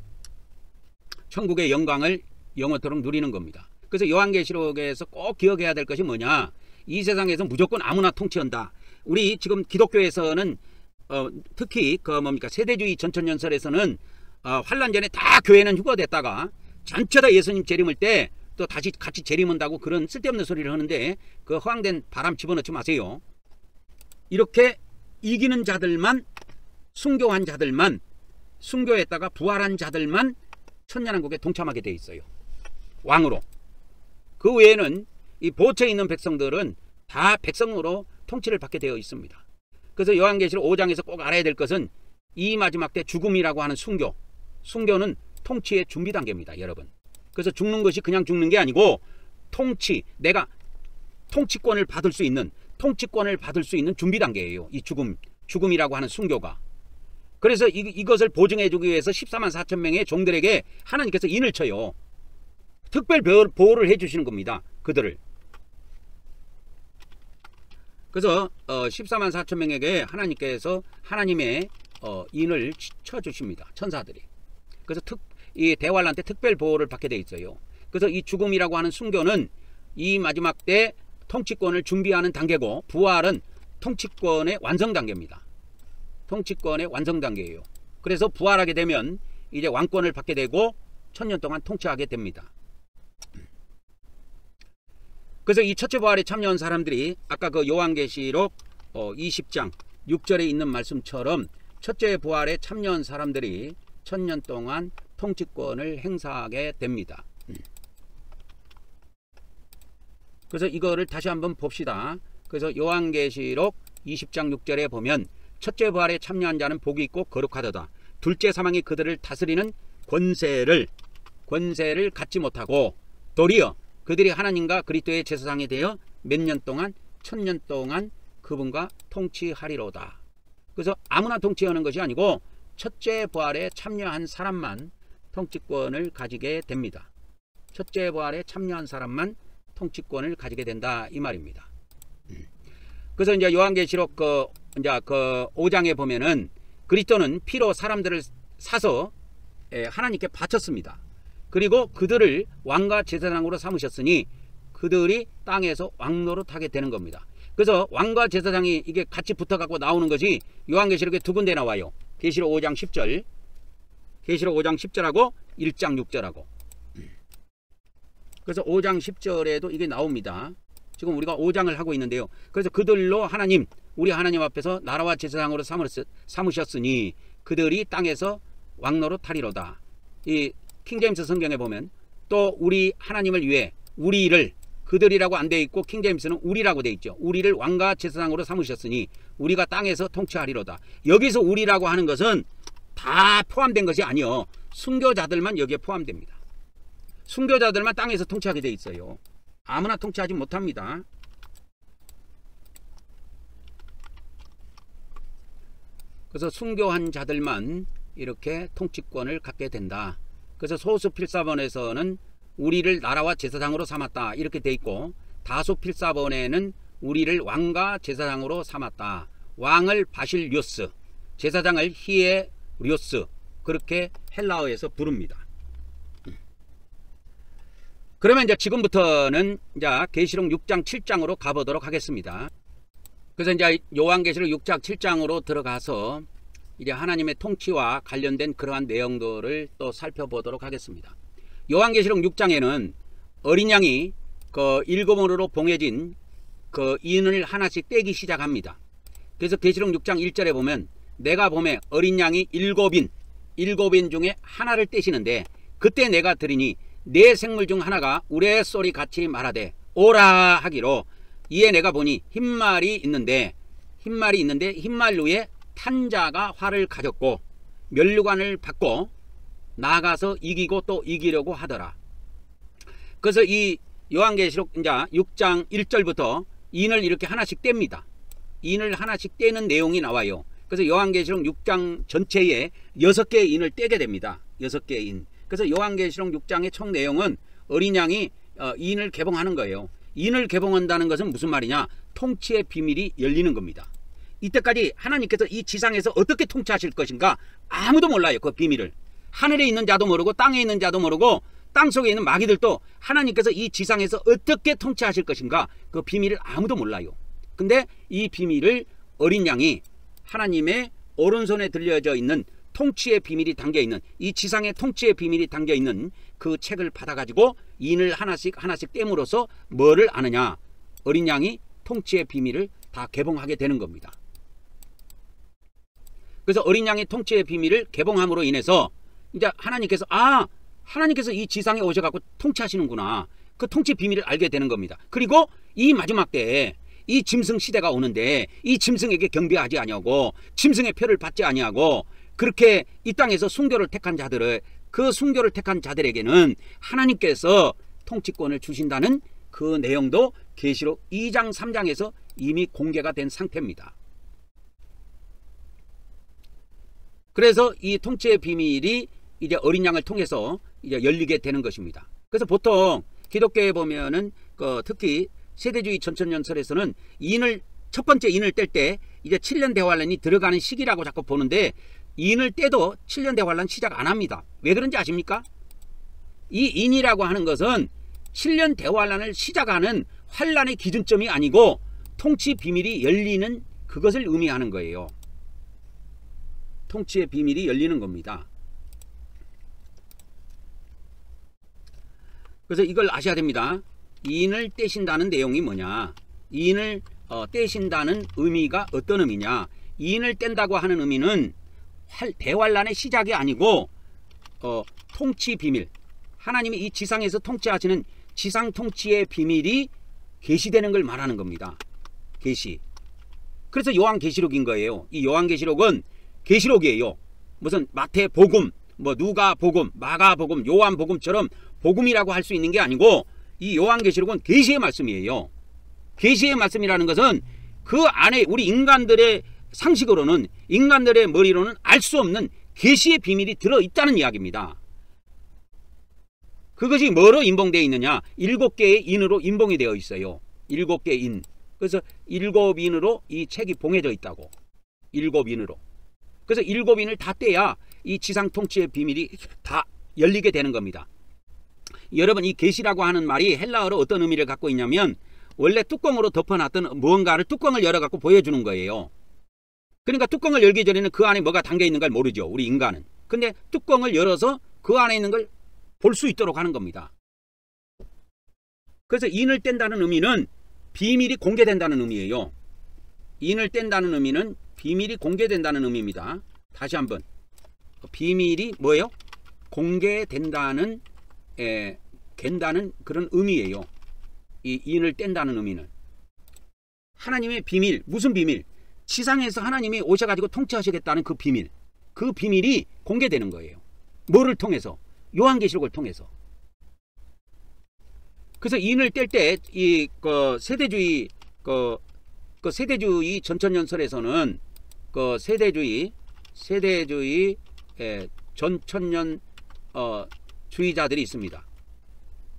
천국의 영광을 영원토록 누리는 겁니다. 그래서 요한계시록에서 꼭 기억해야 될 것이 뭐냐. 이 세상에서 무조건 아무나 통치한다. 우리 지금 기독교에서는 특히 그 뭡니까 세대주의 전천연설에서는 환란 전에 다 교회는 휴거됐다가 전체 다 예수님 재림할 때 또 다시 같이 재림한다고 그런 쓸데없는 소리를 하는데 그 허황된 바람 집어넣지 마세요. 이렇게 이기는 자들만, 순교한 자들만, 순교했다가 부활한 자들만 천년왕국에 동참하게 돼 있어요. 왕으로. 그 외에는 이 보초에 있는 백성들은 다 백성으로 통치를 받게 되어 있습니다. 그래서 요한계시록 5장에서 꼭 알아야 될 것은 이 마지막 때 죽음이라고 하는 순교. 순교는 통치의 준비 단계입니다, 여러분. 그래서 죽는 것이 그냥 죽는 게 아니고 통치, 내가 통치권을 받을 수 있는 준비 단계예요. 이 죽음이라고 하는 순교가. 그래서 이것을 보증해 주기 위해서 14만 4천 명의 종들에게 하나님께서 인을 쳐요. 특별 보호를 해 주시는 겁니다. 그들을. 그래서 14만 4천 명에게 하나님께서 하나님의 인을 쳐 주십니다. 천사들이. 그래서 이 대환란 때 특별 보호를 받게 돼 있어요. 그래서 이 죽음이라고 하는 순교는 이 마지막 때 통치권을 준비하는 단계고 부활은 통치권의 완성 단계입니다. 통치권의 완성 단계예요. 그래서 부활하게 되면 이제 왕권을 받게 되고 천년 동안 통치하게 됩니다. 그래서 이 첫째 부활에 참여한 사람들이 아까 그 요한계시록 20장 6절에 있는 말씀처럼 첫째 부활에 참여한 사람들이 천년 동안 통치권을 행사하게 됩니다. 그래서 이거를 다시 한번 봅시다. 그래서 요한계시록 20장 6절에 보면 첫째 부활에 참여한 자는 복이 있고 거룩하도다. 둘째 사망이 그들을 다스리는 권세를 갖지 못하고 도리어 그들이 하나님과 그리스도의 제사장이 되어 몇 년 동안 천년 동안 그분과 통치하리로다. 그래서 아무나 통치하는 것이 아니고 첫째 부활에 참여한 사람만 통치권을 가지게 됩니다. 첫째 부활에 참여한 사람만 통치권을 가지게 된다 이 말입니다. 그래서 이제 요한계시록 그 5장에 보면은 그리스도는 피로 사람들을 사서 하나님께 바쳤습니다. 그리고 그들을 왕과 제사장으로 삼으셨으니 그들이 땅에서 왕노릇하게 되는 겁니다. 그래서 왕과 제사장이 이게 같이 붙어갖고 나오는 것이 요한계시록에 두 군데 나와요. 계시록 5장 10절, 계시록 5장 10절하고 1장 6절하고. 그래서 5장 10절에도 이게 나옵니다. 지금 우리가 5장을 하고 있는데요. 그래서 그들로 하나님, 우리 하나님 앞에서 나라와 제사장으로 삼으셨으니 그들이 땅에서 왕노릇하리로다. 이 킹제임스 성경에 보면 또 우리 하나님을 위해 우리를 그들이라고 안 돼 있고 킹제임스는 우리라고 돼 있죠. 우리를 왕과 제사장으로 삼으셨으니 우리가 땅에서 통치하리로다. 여기서 우리라고 하는 것은 다 포함된 것이 아니요. 순교자들만 여기에 포함됩니다. 순교자들만 땅에서 통치하게 돼 있어요. 아무나 통치하지 못합니다. 그래서 순교한 자들만 이렇게 통치권을 갖게 된다. 그래서 소수필사본에서는 우리를 나라와 제사장으로 삼았다 이렇게 돼 있고 다소필사본에는 우리를 왕과 제사장으로 삼았다. 왕을 바실료스, 제사장을 히에료스 그렇게 헬라어에서 부릅니다. 그러면 이제 지금부터는 이제 계시록 6장 7장으로 가보도록 하겠습니다. 그래서 이제 요한계시록 6장 7장으로 들어가서 이제 하나님의 통치와 관련된 그러한 내용들을 또 살펴보도록 하겠습니다. 요한계시록 6장에는 어린 양이 그 일곱으로 봉해진 그 인을 하나씩 떼기 시작합니다. 그래서 계시록 6장 1절에 보면 내가 보매 어린 양이 일곱인 중에 하나를 떼시는데 그때 내가 들으니 네 생물 중 하나가 우레소리 같이 말하되 오라 하기로 이에 내가 보니 흰말이 있는데 흰말 위에 탄 자가 활을 가졌고 면류관을 받고 나가서 이기고 또 이기려고 하더라. 그래서 이 요한계시록 이제 6장 1절부터 인을 이렇게 하나씩 뗍니다. 인을 하나씩 떼는 내용이 나와요. 그래서 요한계시록 6장 전체에 6개의 인을 떼게 됩니다. 6개의 인. 그래서 요한계시록 6장의 총 내용은 어린 양이 인을 개봉하는 거예요. 인을 개봉한다는 것은 무슨 말이냐? 통치의 비밀이 열리는 겁니다. 이때까지 하나님께서 이 지상에서 어떻게 통치하실 것인가 아무도 몰라요. 그 비밀을. 하늘에 있는 자도 모르고 땅에 있는 자도 모르고 땅속에 있는 마귀들도 하나님께서 이 지상에서 어떻게 통치하실 것인가 그 비밀을 아무도 몰라요. 근데 이 비밀을 어린 양이 하나님의 오른손에 들려져 있는 통치의 비밀이 담겨있는 이 지상의 통치의 비밀이 담겨있는 그 책을 받아가지고 인을 하나씩 떼므로써 뭐를 아느냐? 어린 양이 통치의 비밀을 다 개봉하게 되는 겁니다. 그래서 어린 양이 통치의 비밀을 개봉함으로 인해서 이제 하나님께서 이 지상에 오셔갖고 통치하시는구나. 그 통치 비밀을 알게 되는 겁니다. 그리고 이 마지막 때에 이 짐승 시대가 오는데 이 짐승에게 경배하지 아니하고 짐승의 표를 받지 아니하고 그렇게 이 땅에서 순교를 택한 자들을 그 순교를 택한 자들에게는 하나님께서 통치권을 주신다는 그 내용도 계시록 2장 3장에서 이미 공개가 된 상태입니다. 그래서 이 통치의 비밀이 이제 어린 양을 통해서 이제 열리게 되는 것입니다. 그래서 보통 기독교에 보면은 특히 세대주의 전천년설에서는 첫 번째 인을 뗄 때 이제 7년 대환란이 들어가는 시기라고 자꾸 보는데 인을 떼도 7년 대환란 시작 안 합니다. 왜 그런지 아십니까? 이 인이라고 하는 것은 7년 대환란을 시작하는 환란의 기준점이 아니고 통치 비밀이 열리는 그것을 의미하는 거예요. 통치의 비밀이 열리는 겁니다. 그래서 이걸 아셔야 됩니다. 인을 떼신다는 내용이 뭐냐? 인을 떼신다는 의미가 어떤 의미냐? 인을 뗀다고 하는 의미는 대환란의 시작이 아니고 통치 비밀, 하나님이 이 지상에서 통치하시는 지상 통치의 비밀이 계시되는 걸 말하는 겁니다. 계시. 그래서 요한계시록인 거예요. 이 요한계시록은 계시록이에요. 무슨 마태복음, 누가복음, 마가복음, 요한복음처럼 복음이라고 할 수 있는 게 아니고 이 요한계시록은 계시의 말씀이에요. 계시의 말씀이라는 것은 그 안에 우리 인간들의 상식으로는 인간들의 머리로는 알 수 없는 계시의 비밀이 들어있다는 이야기입니다. 그것이 뭐로 인봉되어 있느냐? 7개의 인으로 인봉이 되어 있어요. 7개의 인. 그래서 7인으로 이 책이 봉해져 있다고. 7인으로. 그래서 7인을 다 떼야 이 지상 통치의 비밀이 다 열리게 되는 겁니다. 여러분, 이 계시라고 하는 말이 헬라어로 어떤 의미를 갖고 있냐면 원래 뚜껑으로 덮어놨던 무언가를 뚜껑을 열어갖고 보여주는 거예요. 그러니까 뚜껑을 열기 전에는 그 안에 뭐가 담겨있는 걸 모르죠, 우리 인간은. 근데 뚜껑을 열어서 그 안에 있는 걸 볼 수 있도록 하는 겁니다. 그래서 인을 뗀다는 의미는 비밀이 공개된다는 의미예요. 인을 뗀다는 의미는 비밀이 공개된다는 의미입니다. 다시 한번. 비밀이 뭐예요? 공개된다는 된다는 그런 의미예요. 이 인을 뗀다는 의미는. 하나님의 비밀, 무슨 비밀? 지상에서 하나님이 오셔가지고 통치하시겠다는 그 비밀. 그 비밀이 공개되는 거예요. 뭐를 통해서? 요한계시록을 통해서. 그래서 인을 뗄 때 이 세대주의 세대주의 전천년설에서는 세대주의 전천년 주의자들이 있습니다.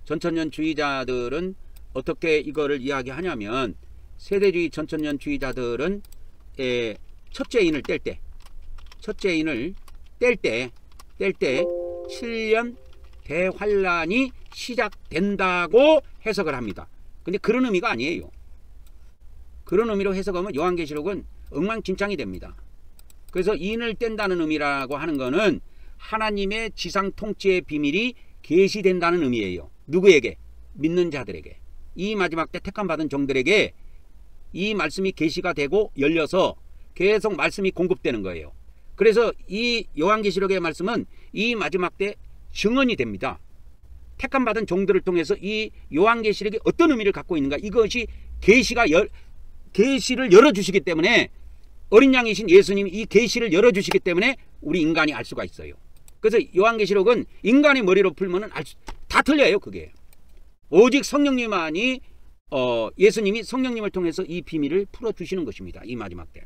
전천년 주의자들은 어떻게 이거를 이야기하냐면 세대주의 전천년 주의자들은 첫째 인을 뗄 때 7년 대환란이 시작된다고 해석을 합니다. 근데 그런 의미가 아니에요. 그런 의미로 해석하면 요한계시록은 엉망진창이 됩니다. 그래서 인을 뗀다는 의미라고 하는 거는 하나님의 지상 통치의 비밀이 계시된다는 의미예요. 누구에게? 믿는 자들에게. 이 마지막 때 택함 받은 종들에게 이 말씀이 계시가 되고 열려서 계속 말씀이 공급되는 거예요. 그래서 이 요한계시록의 말씀은 이 마지막 때 증언이 됩니다. 택함 받은 종들을 통해서 이 요한계시록이 어떤 의미를 갖고 있는가, 이것이 계시를 열어주시기 때문에, 어린 양이신 예수님이 이 계시를 열어주시기 때문에 우리 인간이 알 수가 있어요. 그래서 요한계시록은 인간의 머리로 풀면은 다 틀려요. 그게 오직 성령님만이 예수님이 성령님을 통해서 이 비밀을 풀어주시는 것입니다. 이 마지막 때.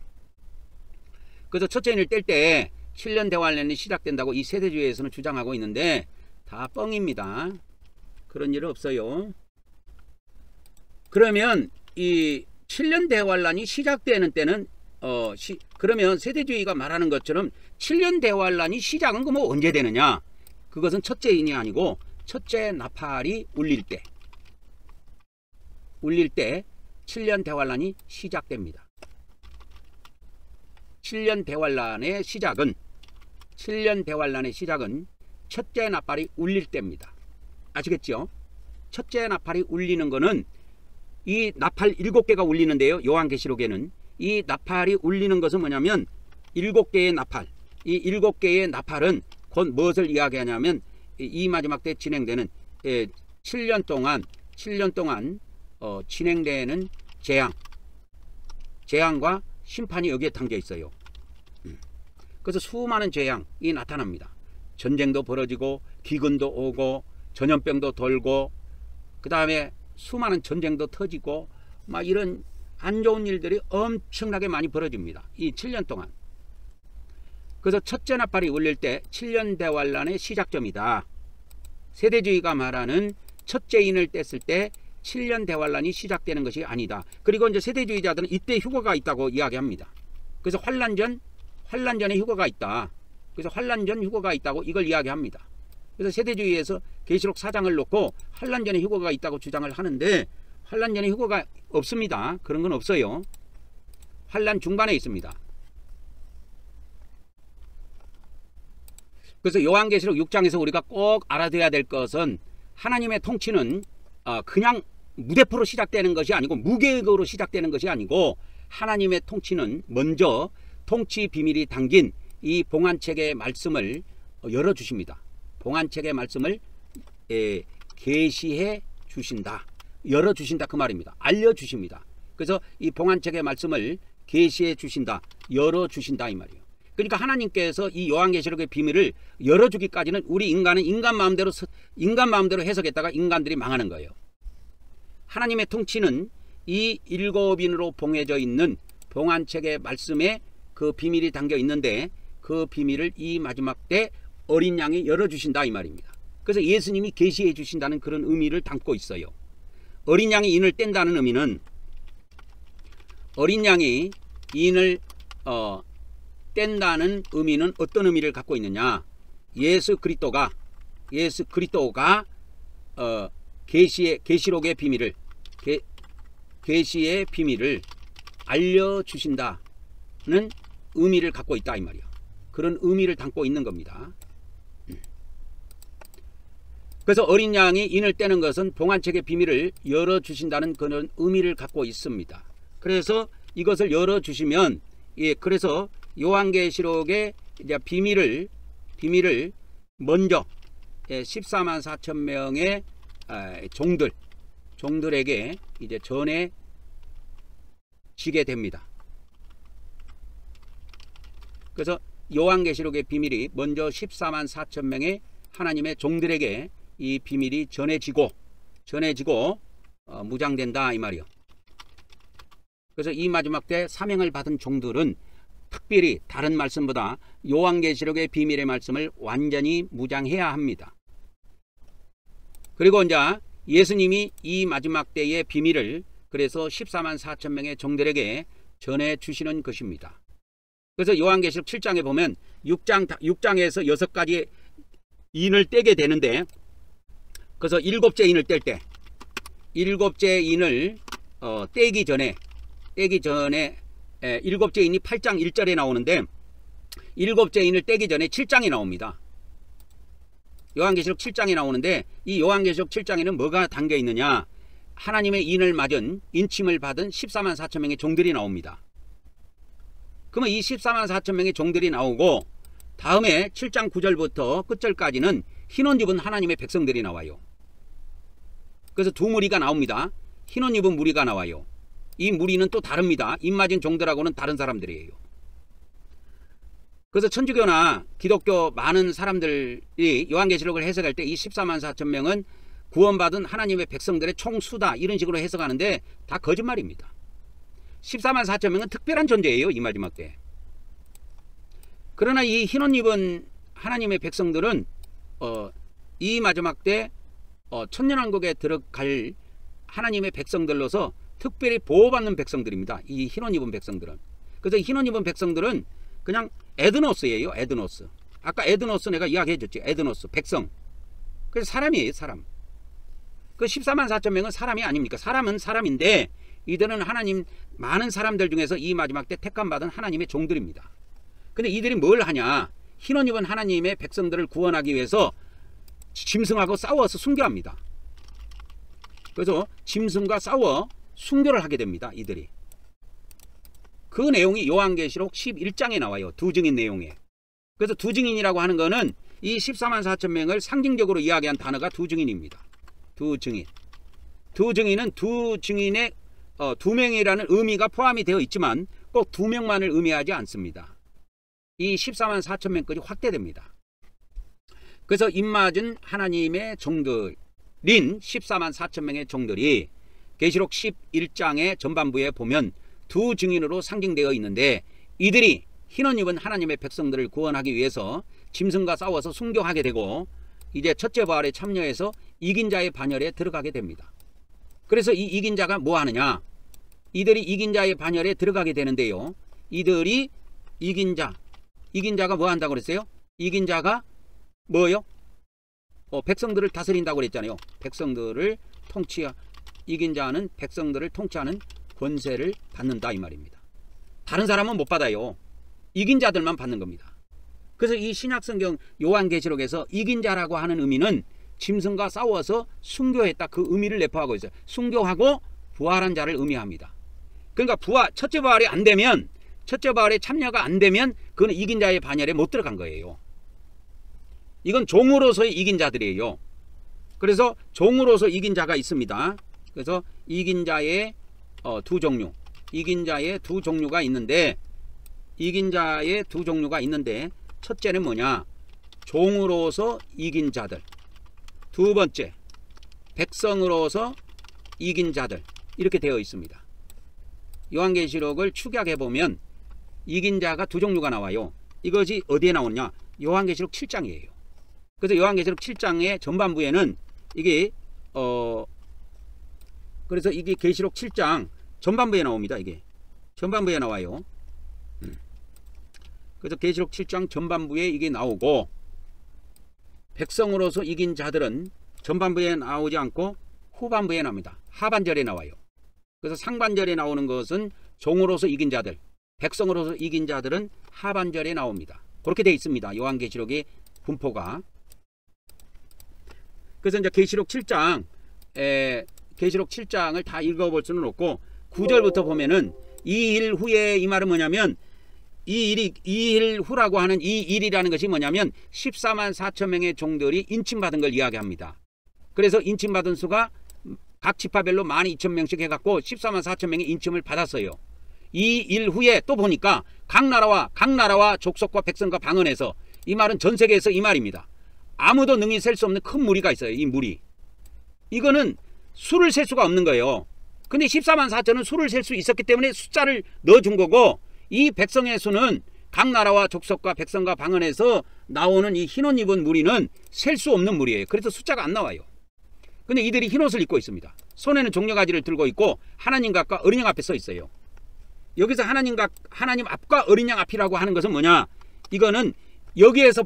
그래서 첫째 인을 뗄 때 7년 대환란이 시작된다고 이 세대주의에서는 주장하고 있는데 다 뻥입니다. 그런 일 없어요. 그러면 이 7년 대환란이 시작되는 때는 그러면 세대주의가 말하는 것처럼 7년 대환란이 시작은 뭐 언제 되느냐? 그것은 첫째 인이 아니고 첫째 나팔이 울릴 때 7년 대환란이 시작됩니다. 7년 대환란의 시작은 첫째 나팔이 울릴 때입니다. 아시겠죠? 첫째 나팔이 울리는 거는 이 나팔 7개가 울리는데요. 요한계시록에는 이 나팔이 울리는 것은 뭐냐면 7개의 나팔, 이 7개의 나팔은 곧 무엇을 이야기하냐면 이 마지막 때 진행되는 7년 동안 진행되는 재앙과 심판이 여기에 담겨 있어요. 그래서 수많은 재앙이 나타납니다. 전쟁도 벌어지고 기근도 오고 전염병도 돌고 그 다음에 수많은 전쟁도 터지고 막 이런 안 좋은 일들이 엄청나게 많이 벌어집니다. 이 7년 동안. 그래서 첫째 나팔이 울릴 때 7년 대환란의 시작점이다. 세대주의가 말하는 첫째 인을 뗐을 때 7년 대환란이 시작되는 것이 아니다. 그리고 이제 세대주의자들은 이때 휴거가 있다고 이야기합니다. 그래서 환란전에 휴거가 있다. 그래서 환란전 휴거가 있다고 이걸 이야기합니다. 그래서 세대주의에서 계시록 4장을 놓고 환란전에 휴거가 있다고 주장을 하는데 환란전에 휴거가 없습니다. 그런 건 없어요. 환란 중반에 있습니다. 그래서 요한계시록 6장에서 우리가 꼭 알아둬야 될 것은 하나님의 통치는 그냥 무대포로 시작되는 것이 아니고 무계획으로 시작되는 것이 아니고 하나님의 통치는 먼저 통치 비밀이 담긴 이 봉안책의 말씀을 열어주십니다. 봉안책의 말씀을 계시해 주신다. 열어주신다 그 말입니다. 알려주십니다. 그래서 이 봉안책의 말씀을 계시해 주신다. 열어주신다 이 말이에요. 그러니까 하나님께서 이 요한계시록의 비밀을 열어주기까지는 우리 인간은 인간 마음대로 해석했다가 인간들이 망하는 거예요. 하나님의 통치는 이 7인으로 봉해져 있는 봉안책의 말씀에 그 비밀이 담겨 있는데 그 비밀을 이 마지막 때 어린 양이 열어주신다 이 말입니다. 그래서 예수님이 계시해 주신다는 그런 의미를 담고 있어요. 어린 양이 인을 뗀다는 의미는 어린 양이 인을 뗀다는 의미는 어떤 의미를 갖고 있느냐? 예수 그리스도가 계시록의 비밀을 계시의 비밀을 알려주신다는 의미를 갖고 있다 이 말이야. 그런 의미를 담고 있는 겁니다. 그래서 어린 양이 인을 떼는 것은 봉안책의 비밀을 열어주신다는 그런 의미를 갖고 있습니다. 그래서 이것을 열어주시면 그래서 요한계시록의 이제 비밀을 먼저 14만 4천 명의 종들에게 이제 전해지게 됩니다. 그래서 요한계시록의 비밀이 먼저 14만 4천 명의 하나님의 종들에게 이 비밀이 전해지고 무장된다 이 말이요. 그래서 이 마지막 때 사명을 받은 종들은 특별히 다른 말씀보다 요한계시록의 비밀의 말씀을 완전히 무장해야 합니다. 그리고 이제 예수님이 이 마지막 때의 비밀을 그래서 14만 4천 명의 종들에게 전해 주시는 것입니다. 그래서 요한계시록 7장에 보면 6장에서 6가지 인을 떼게 되는데 그래서 7째 인을 뗄 때 7째 인을 떼기 떼기 전에 일곱째 인이 8장 1절에 나오는데 일곱째 인을 떼기 전에 7장이 나옵니다. 요한계시록 7장이 나오는데 이 요한계시록 7장에는 뭐가 담겨 있느냐? 하나님의 인을 맞은 인침을 받은 14만 4천 명의 종들이 나옵니다. 그러면 이 14만 4천 명의 종들이 나오고 다음에 7장 9절부터 끝절까지는 흰옷 입은 하나님의 백성들이 나와요. 그래서 두 무리가 나옵니다. 흰옷 입은 무리가 나와요. 이 무리는 또 다릅니다. 입 맞은 종들하고는 다른 사람들이에요. 그래서 천주교나 기독교 많은 사람들이 요한계시록을 해석할 때 이 14만 4천 명은 구원받은 하나님의 백성들의 총수다 이런 식으로 해석하는데 다 거짓말입니다. 14만 4천 명은 특별한 존재예요. 이 마지막 때. 그러나 이 흰옷 입은 하나님의 백성들은 이 마지막 때 천년왕국에 들어갈 하나님의 백성들로서 특별히 보호받는 백성들입니다. 이 흰옷 입은 백성들은. 그래서 흰옷 입은 백성들은 그냥 에드노스예요. 에드노스. 아까 에드노스 내가 이야기해 줬지. 에드노스 백성. 그래서 사람이에요. 사람. 그 14만 4천 명은 사람이 아닙니까? 사람은 사람인데 이들은 하나님 많은 사람들 중에서 이 마지막 때 택함받은 하나님의 종들입니다. 근데 이들이 뭘 하냐? 흰옷 입은 하나님의 백성들을 구원하기 위해서 짐승하고 싸워서 순교합니다. 그래서 짐승과 싸워 순교를 하게 됩니다. 이들이. 그 내용이 요한계시록 11장에 나와요. 두 증인 내용에. 그래서 두 증인이라고 하는 거는 이 14만 4천 명을 상징적으로 이야기한 단어가 두 증인입니다. 두 증인. 두 증인은 두 증인의 두 명이라는 의미가 포함이 되어 있지만 꼭 두 명만을 의미하지 않습니다. 이 14만 4천 명까지 확대됩니다. 그래서 입맞은 하나님의 종들인 14만 4천 명의 종들이 계시록 11장의 전반부에 보면 두 증인으로 상징되어 있는데 이들이 흰옷 입은 하나님의 백성들을 구원하기 위해서 짐승과 싸워서 순교하게 되고 이제 첫째 부활에 참여해서 이긴 자의 반열에 들어가게 됩니다. 그래서 이 이긴 자가 뭐 하느냐? 이들이 이긴 자의 반열에 들어가게 되는데요. 이들이 이긴 자가 뭐 한다고 그랬어요? 이긴 자가 뭐요? 백성들을 다스린다고 그랬잖아요. 백성들을 이긴 자는 백성들을 통치하는 권세를 받는다 이 말입니다. 다른 사람은 못 받아요. 이긴 자들만 받는 겁니다. 그래서 이 신약성경 요한계시록에서 이긴 자라고 하는 의미는 짐승과 싸워서 순교했다 그 의미를 내포하고 있어요. 순교하고 부활한 자를 의미합니다. 그러니까 첫째 부활이 안 되면 첫째 부활에 참여가 안 되면 그건 이긴 자의 반열에 못 들어간 거예요. 이건 종으로서의 이긴 자들이에요. 그래서 종으로서 이긴 자가 있습니다. 그래서 이긴 자의 두 종류. 이긴 자의 두 종류가 있는데 첫째는 뭐냐? 종으로서 이긴 자들. 두 번째, 백성으로서 이긴 자들. 이렇게 되어 있습니다. 요한계시록을 축약해 보면 이긴 자가 두 종류가 나와요. 이것이 어디에 나오느냐? 요한계시록 7장이에요. 그래서 요한계시록 7장의 전반부에는 이게 그래서 이게 계시록 7장 전반부에 나옵니다. 이게 전반부에 나와요. 그래서 계시록 7장 전반부에 이게 나오고 백성으로서 이긴 자들은 전반부에 나오지 않고 후반부에 나옵니다. 하반절에 나와요. 그래서 상반절에 나오는 것은 종으로서 이긴 자들, 백성으로서 이긴 자들은 하반절에 나옵니다. 그렇게 되어 있습니다. 요한계시록의 분포가. 그래서 이제 계시록 7장을 다 읽어볼 수는 없고 9절부터 보면은 이 일 후에 이 말은 뭐냐면 이 일 후라고 하는 이 일이라는 것이 뭐냐면 14만 4천 명의 종들이 인침받은 걸 이야기합니다. 그래서 인침받은 수가 각 지파별로 12,000명씩 해갖고 14만 4천 명의 인침을 받았어요. 이 일 후에 또 보니까 각 나라와 족속과 백성과 방언에서 이 말은 전 세계에서 이 말입니다. 아무도 능히 셀 수 없는 큰 무리가 있어요. 이 무리. 이거는 수를 셀 수가 없는 거예요. 근데 14만 4천은 수를 셀 수 있었기 때문에 숫자를 넣어준 거고 이 백성의 수는 각 나라와 족속과 백성과 방언에서 나오는 이 흰옷 입은 무리는 셀 수 없는 무리예요. 그래서 숫자가 안 나와요. 근데 이들이 흰옷을 입고 있습니다. 손에는 종려가지를 들고 있고 하나님 앞과 어린 양 앞에 서 있어요. 여기서 하나님 앞과 어린 양 앞이라고 하는 것은 뭐냐? 이거는 여기에서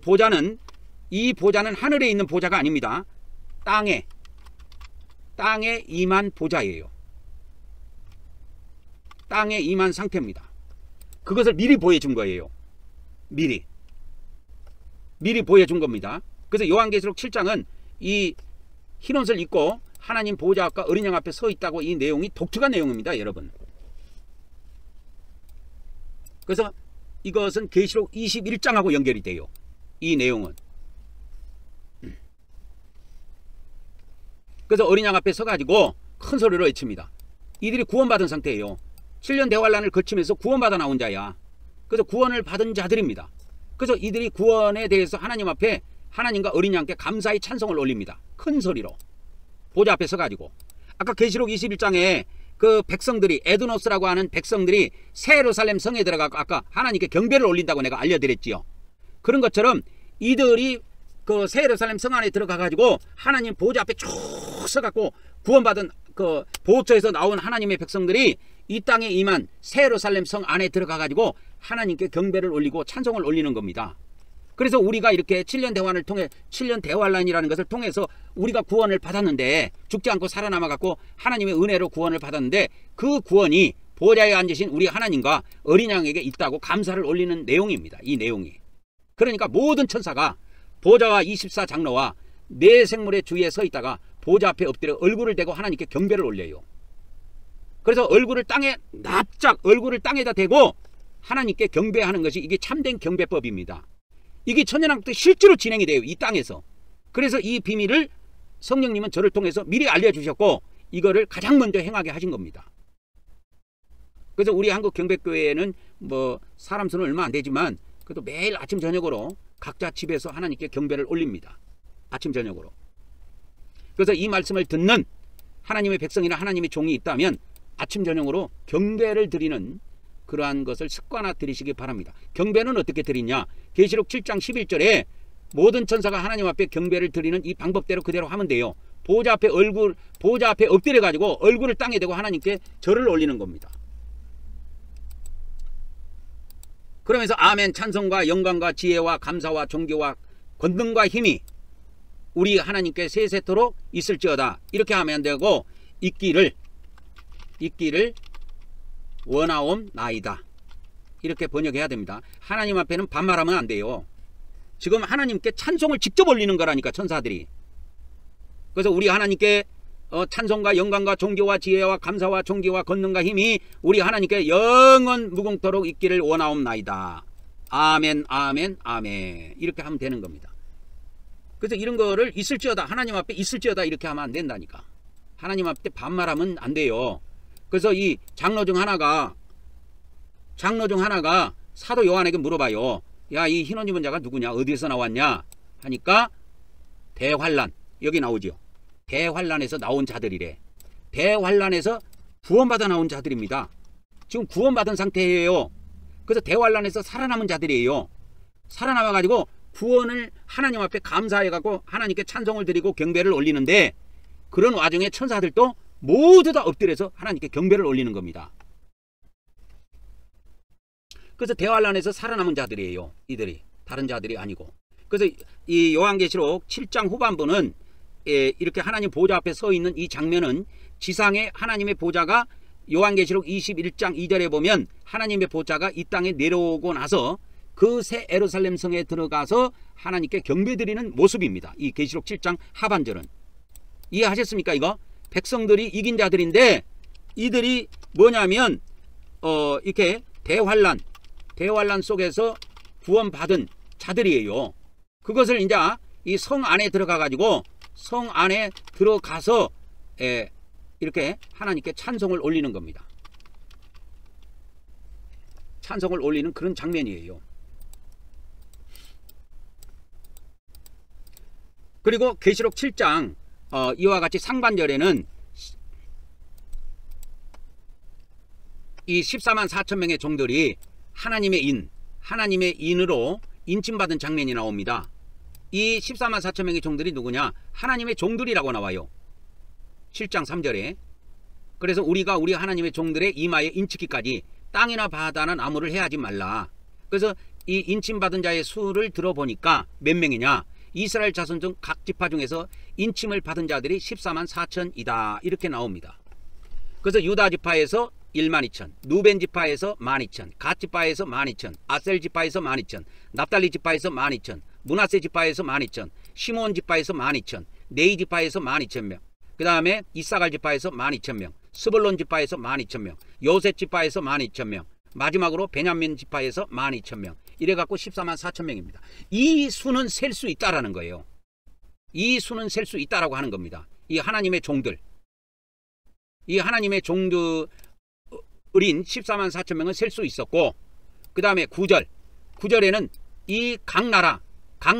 이 보좌는 하늘에 있는 보좌가 아닙니다. 땅에 임한 보좌예요. 땅에 임한 상태입니다. 그것을 미리 보여준 거예요. 미리 보여준 겁니다. 그래서 요한계시록 7장은 이 흰옷을 입고 하나님 보호자 앞과 어린 양 앞에 서 있다고 이 내용이 독특한 내용입니다, 여러분. 그래서 이것은 계시록 21장하고 연결이 돼요. 이 내용은. 그래서 어린 양 앞에 서가지고 큰 소리로 외칩니다. 이들이 구원받은 상태예요. 7년 대환란을 거치면서 구원받아 나온 자야. 그래서 구원을 받은 자들입니다. 그래서 이들이 구원에 대해서 하나님 앞에 하나님과 어린 양께 감사의 찬송을 올립니다. 큰 소리로. 보좌 앞에 서가지고. 아까 계시록 21장에 그 백성들이, 에드노스라고 하는 백성들이 새 예루살렘 성에 들어가고 아까 하나님께 경배를 올린다고 내가 알려드렸지요. 그런 것처럼 이들이 그 새 예루살렘 성 안에 들어가가지고 하나님 보좌 앞에 쭉 서갖고 구원받은 그 보호처에서 나온 하나님의 백성들이 이 땅에 임한 새 예루살렘 성 안에 들어가가지고 하나님께 경배를 올리고 찬송을 올리는 겁니다. 그래서 우리가 이렇게 7년 대환을 통해 7년 대환란이라는 것을 통해서 우리가 구원을 받았는데 죽지 않고 살아남아갖고 하나님의 은혜로 구원을 받았는데 그 구원이 보좌에 앉으신 우리 하나님과 어린 양에게 있다고 감사를 올리는 내용입니다. 이 내용이. 그러니까 모든 천사가 보좌와 24장로와 네 생물의 주위에 서 있다가 보좌 앞에 엎드려 얼굴을 대고 하나님께 경배를 올려요. 그래서 얼굴을 땅에 납작 얼굴을 땅에다 대고 하나님께 경배하는 것이 이게 참된 경배법입니다. 이게 천년왕국 때 실제로 진행이 돼요. 이 땅에서. 그래서 이 비밀을 성령님은 저를 통해서 미리 알려주셨고 이거를 가장 먼저 행하게 하신 겁니다. 그래서 우리 한국 경배교회에는 뭐 사람 수는 얼마 안 되지만 그래도 매일 아침 저녁으로 각자 집에서 하나님께 경배를 올립니다. 아침 저녁으로. 그래서 이 말씀을 듣는 하나님의 백성이나 하나님의 종이 있다면 아침 저녁으로 경배를 드리는 그러한 것을 습관화 드리시기 바랍니다. 경배는 어떻게 드리냐? 계시록 7장 11절에 모든 천사가 하나님 앞에 경배를 드리는 이 방법대로 그대로 하면 돼요. 보호자 앞에 엎드려 가지고 얼굴을 땅에 대고 하나님께 절을 올리는 겁니다. 그러면서 아멘 찬송과 영광과 지혜와 감사와 존귀와 권능과 힘이 우리 하나님께 세세토록 있을지어다. 이렇게 하면 되고 있기를 원하옵나이다. 이렇게 번역해야 됩니다. 하나님 앞에는 반말하면 안 돼요. 지금 하나님께 찬송을 직접 올리는 거라니까 천사들이. 그래서 우리 하나님께 찬송과 영광과 존귀와 지혜와 감사와 존귀와 권능과 힘이 우리 하나님께 영원 무궁토록 있기를 원하옵나이다. 아멘 아멘 아멘. 이렇게 하면 되는 겁니다. 그래서 이런 거를 있을지어다 하나님 앞에 있을지어다 이렇게 하면 안 된다니까. 하나님 앞에 반말하면 안 돼요. 그래서 이 장로 중 하나가 사도 요한에게 물어봐요. 야, 이 흰옷 입은 자가 누구냐? 어디에서 나왔냐? 하니까 대환란. 여기 나오죠. 대환란에서 나온 자들이래. 대환란에서 구원받아 나온 자들입니다. 지금 구원받은 상태예요. 그래서 대환란에서 살아남은 자들이에요. 살아남아가지고 구원을 하나님 앞에 감사해가지고 하나님께 찬송을 드리고 경배를 올리는데 그런 와중에 천사들도 모두 다 엎드려서 하나님께 경배를 올리는 겁니다. 그래서 대환란에서 살아남은 자들이에요. 이들이 다른 자들이 아니고. 그래서 이 요한계시록 7장 후반부는 이렇게 하나님 보좌 앞에 서 있는 이 장면은 지상에 하나님의 보좌가 요한계시록 21장 2절에 보면 하나님의 보좌가 이 땅에 내려오고 나서 그 새 예루살렘 성에 들어가서 하나님께 경배드리는 모습입니다. 이 계시록 7장 하반절은. 이해하셨습니까? 이거 백성들이 이긴 자들인데 이들이 뭐냐면 이렇게 대환란 속에서 구원받은 자들이에요. 그것을 이제 이 성 안에 들어가 가지고 성 안에 들어가서 이렇게 하나님께 찬송을 올리는 겁니다. 찬송을 올리는 그런 장면이에요. 그리고 계시록 7장 이와 같이 상반절에는 이 14만 4천 명의 종들이 하나님의 인으로 인침받은 장면이 나옵니다. 이 14만 4천 명의 종들이 누구냐? 하나님의 종들이라고 나와요. 7장 3절에. 그래서 우리가 우리 하나님의 종들의 이마에 인치기까지 땅이나 바다나 나무를 해하지 말라. 그래서 이 인침받은 자의 수를 들어보니까 몇 명이냐? 이스라엘 자손 중 각 지파 중에서 인침을 받은 자들이 14만 4천이다. 이렇게 나옵니다. 그래서 유다 지파에서 12,000, 누벤 지파에서 12,000, 갓 지파에서 12,000, 아셀 지파에서 12,000, 납달리 지파에서 12,000, 므낫세 지파에서 12,000, 시몬 지파에서 12,000, 네이 지파에서 12,000명, 그 다음에 이사갈 지파에서 12,000명, 스불론 지파에서 12,000명, 요셉 지파에서 12,000명, 마지막으로 베냐민 지파에서 12,000명. 이래갖고 144,000명입니다. 이 수는 셀 수 있다라는 거예요. 이 수는 셀 수 있다라고 하는 겁니다. 이 하나님의 종들, 이 하나님의 종들인 144,000명은 셀 수 있었고, 그 다음에 9절에는 이 각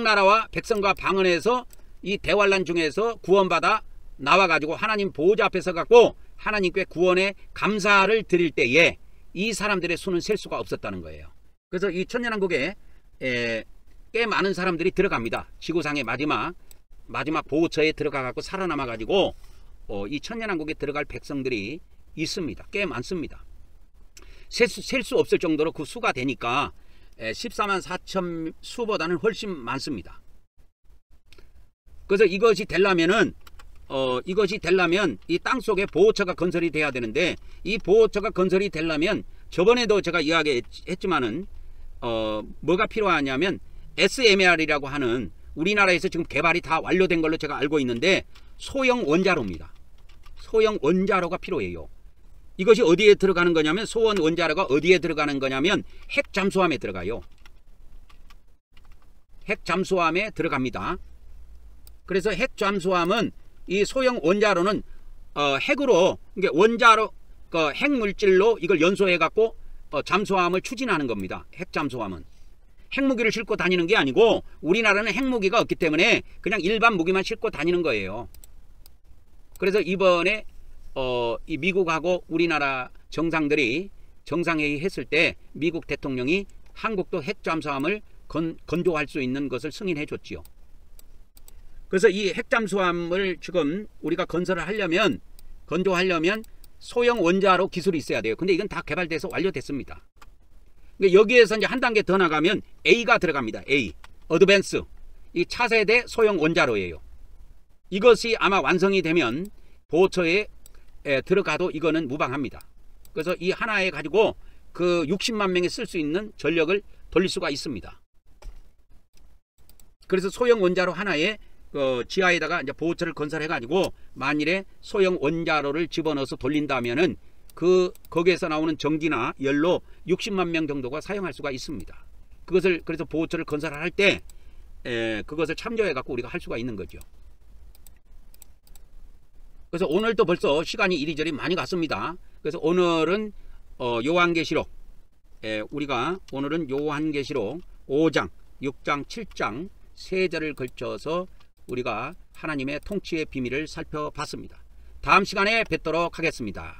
나라와 백성과 방언에서 이 대환란 중에서 구원받아 나와가지고 하나님 보호자 앞에 서갖고 하나님께 구원의 감사를 드릴 때에 이 사람들의 수는 셀 수가 없었다는 거예요. 그래서 이 천년왕국에 꽤 많은 사람들이 들어갑니다. 지구상의 마지막 보호처에 들어가갖고 살아남아가지고 이 천년왕국에 들어갈 백성들이 있습니다. 꽤 많습니다. 셀 수 없을 정도로 그 수가 되니까 144,000 수보다는 훨씬 많습니다. 그래서 이것이 되려면 이 땅속에 보호처가 건설이 돼야 되는데, 이 보호처가 건설이 되려면 저번에도 제가 이야기했지만은 뭐가 필요하냐면 SMR이라고 하는 우리나라에서 지금 개발이 다 완료된 걸로 제가 알고 있는데 소형 원자로입니다. 소형 원자로가 필요해요. 이것이 어디에 들어가는 거냐면, 소형 원자로가 어디에 들어가는 거냐면 핵 잠수함에 들어가요. 핵 잠수함에 들어갑니다. 그래서 핵 잠수함은, 이 소형 원자로는 핵으로, 그러니까 원자로 핵 물질로 이걸 연소해 갖고 잠수함을 추진하는 겁니다. 핵 잠수함은 핵무기를 싣고 다니는 게 아니고, 우리나라는 핵무기가 없기 때문에 그냥 일반 무기만 싣고 다니는 거예요. 그래서 이번에 이 미국하고 우리나라 정상들이 정상회의 했을 때 미국 대통령이 한국도 핵 잠수함을 건조할 수 있는 것을 승인해 줬지요. 그래서 이 핵 잠수함을 지금 우리가 건조하려면 소형 원자로 기술이 있어야 돼요. 근데 이건 다 개발돼서 완료됐습니다. 그러니까 여기에서 이제 한 단계 더 나가면 A가 들어갑니다. A, 어드밴스. 이 차세대 소형 원자로예요. 이것이 아마 완성이 되면 보호처에 들어가도 이거는 무방합니다. 그래서 이 하나에 가지고 그 60만 명이 쓸 수 있는 전력을 돌릴 수가 있습니다. 그래서 소형 원자로 하나에 지하에다가 이제 보호처를 건설해 가지고 만일에 소형 원자로를 집어넣어서 돌린다면은 거기에서 나오는 전기나 열로 60만 명 정도가 사용할 수가 있습니다. 그래서 보호처를 건설할 때 그것을 참조해 갖고 우리가 할 수가 있는 거죠. 그래서 오늘도 벌써 시간이 이리저리 많이 갔습니다. 그래서 오늘은 요한계시록, 오늘은 요한계시록 5장, 6장, 7장 3절을 걸쳐서 우리가 하나님의 통치의 비밀을 살펴봤습니다. 다음 시간에 뵙도록 하겠습니다.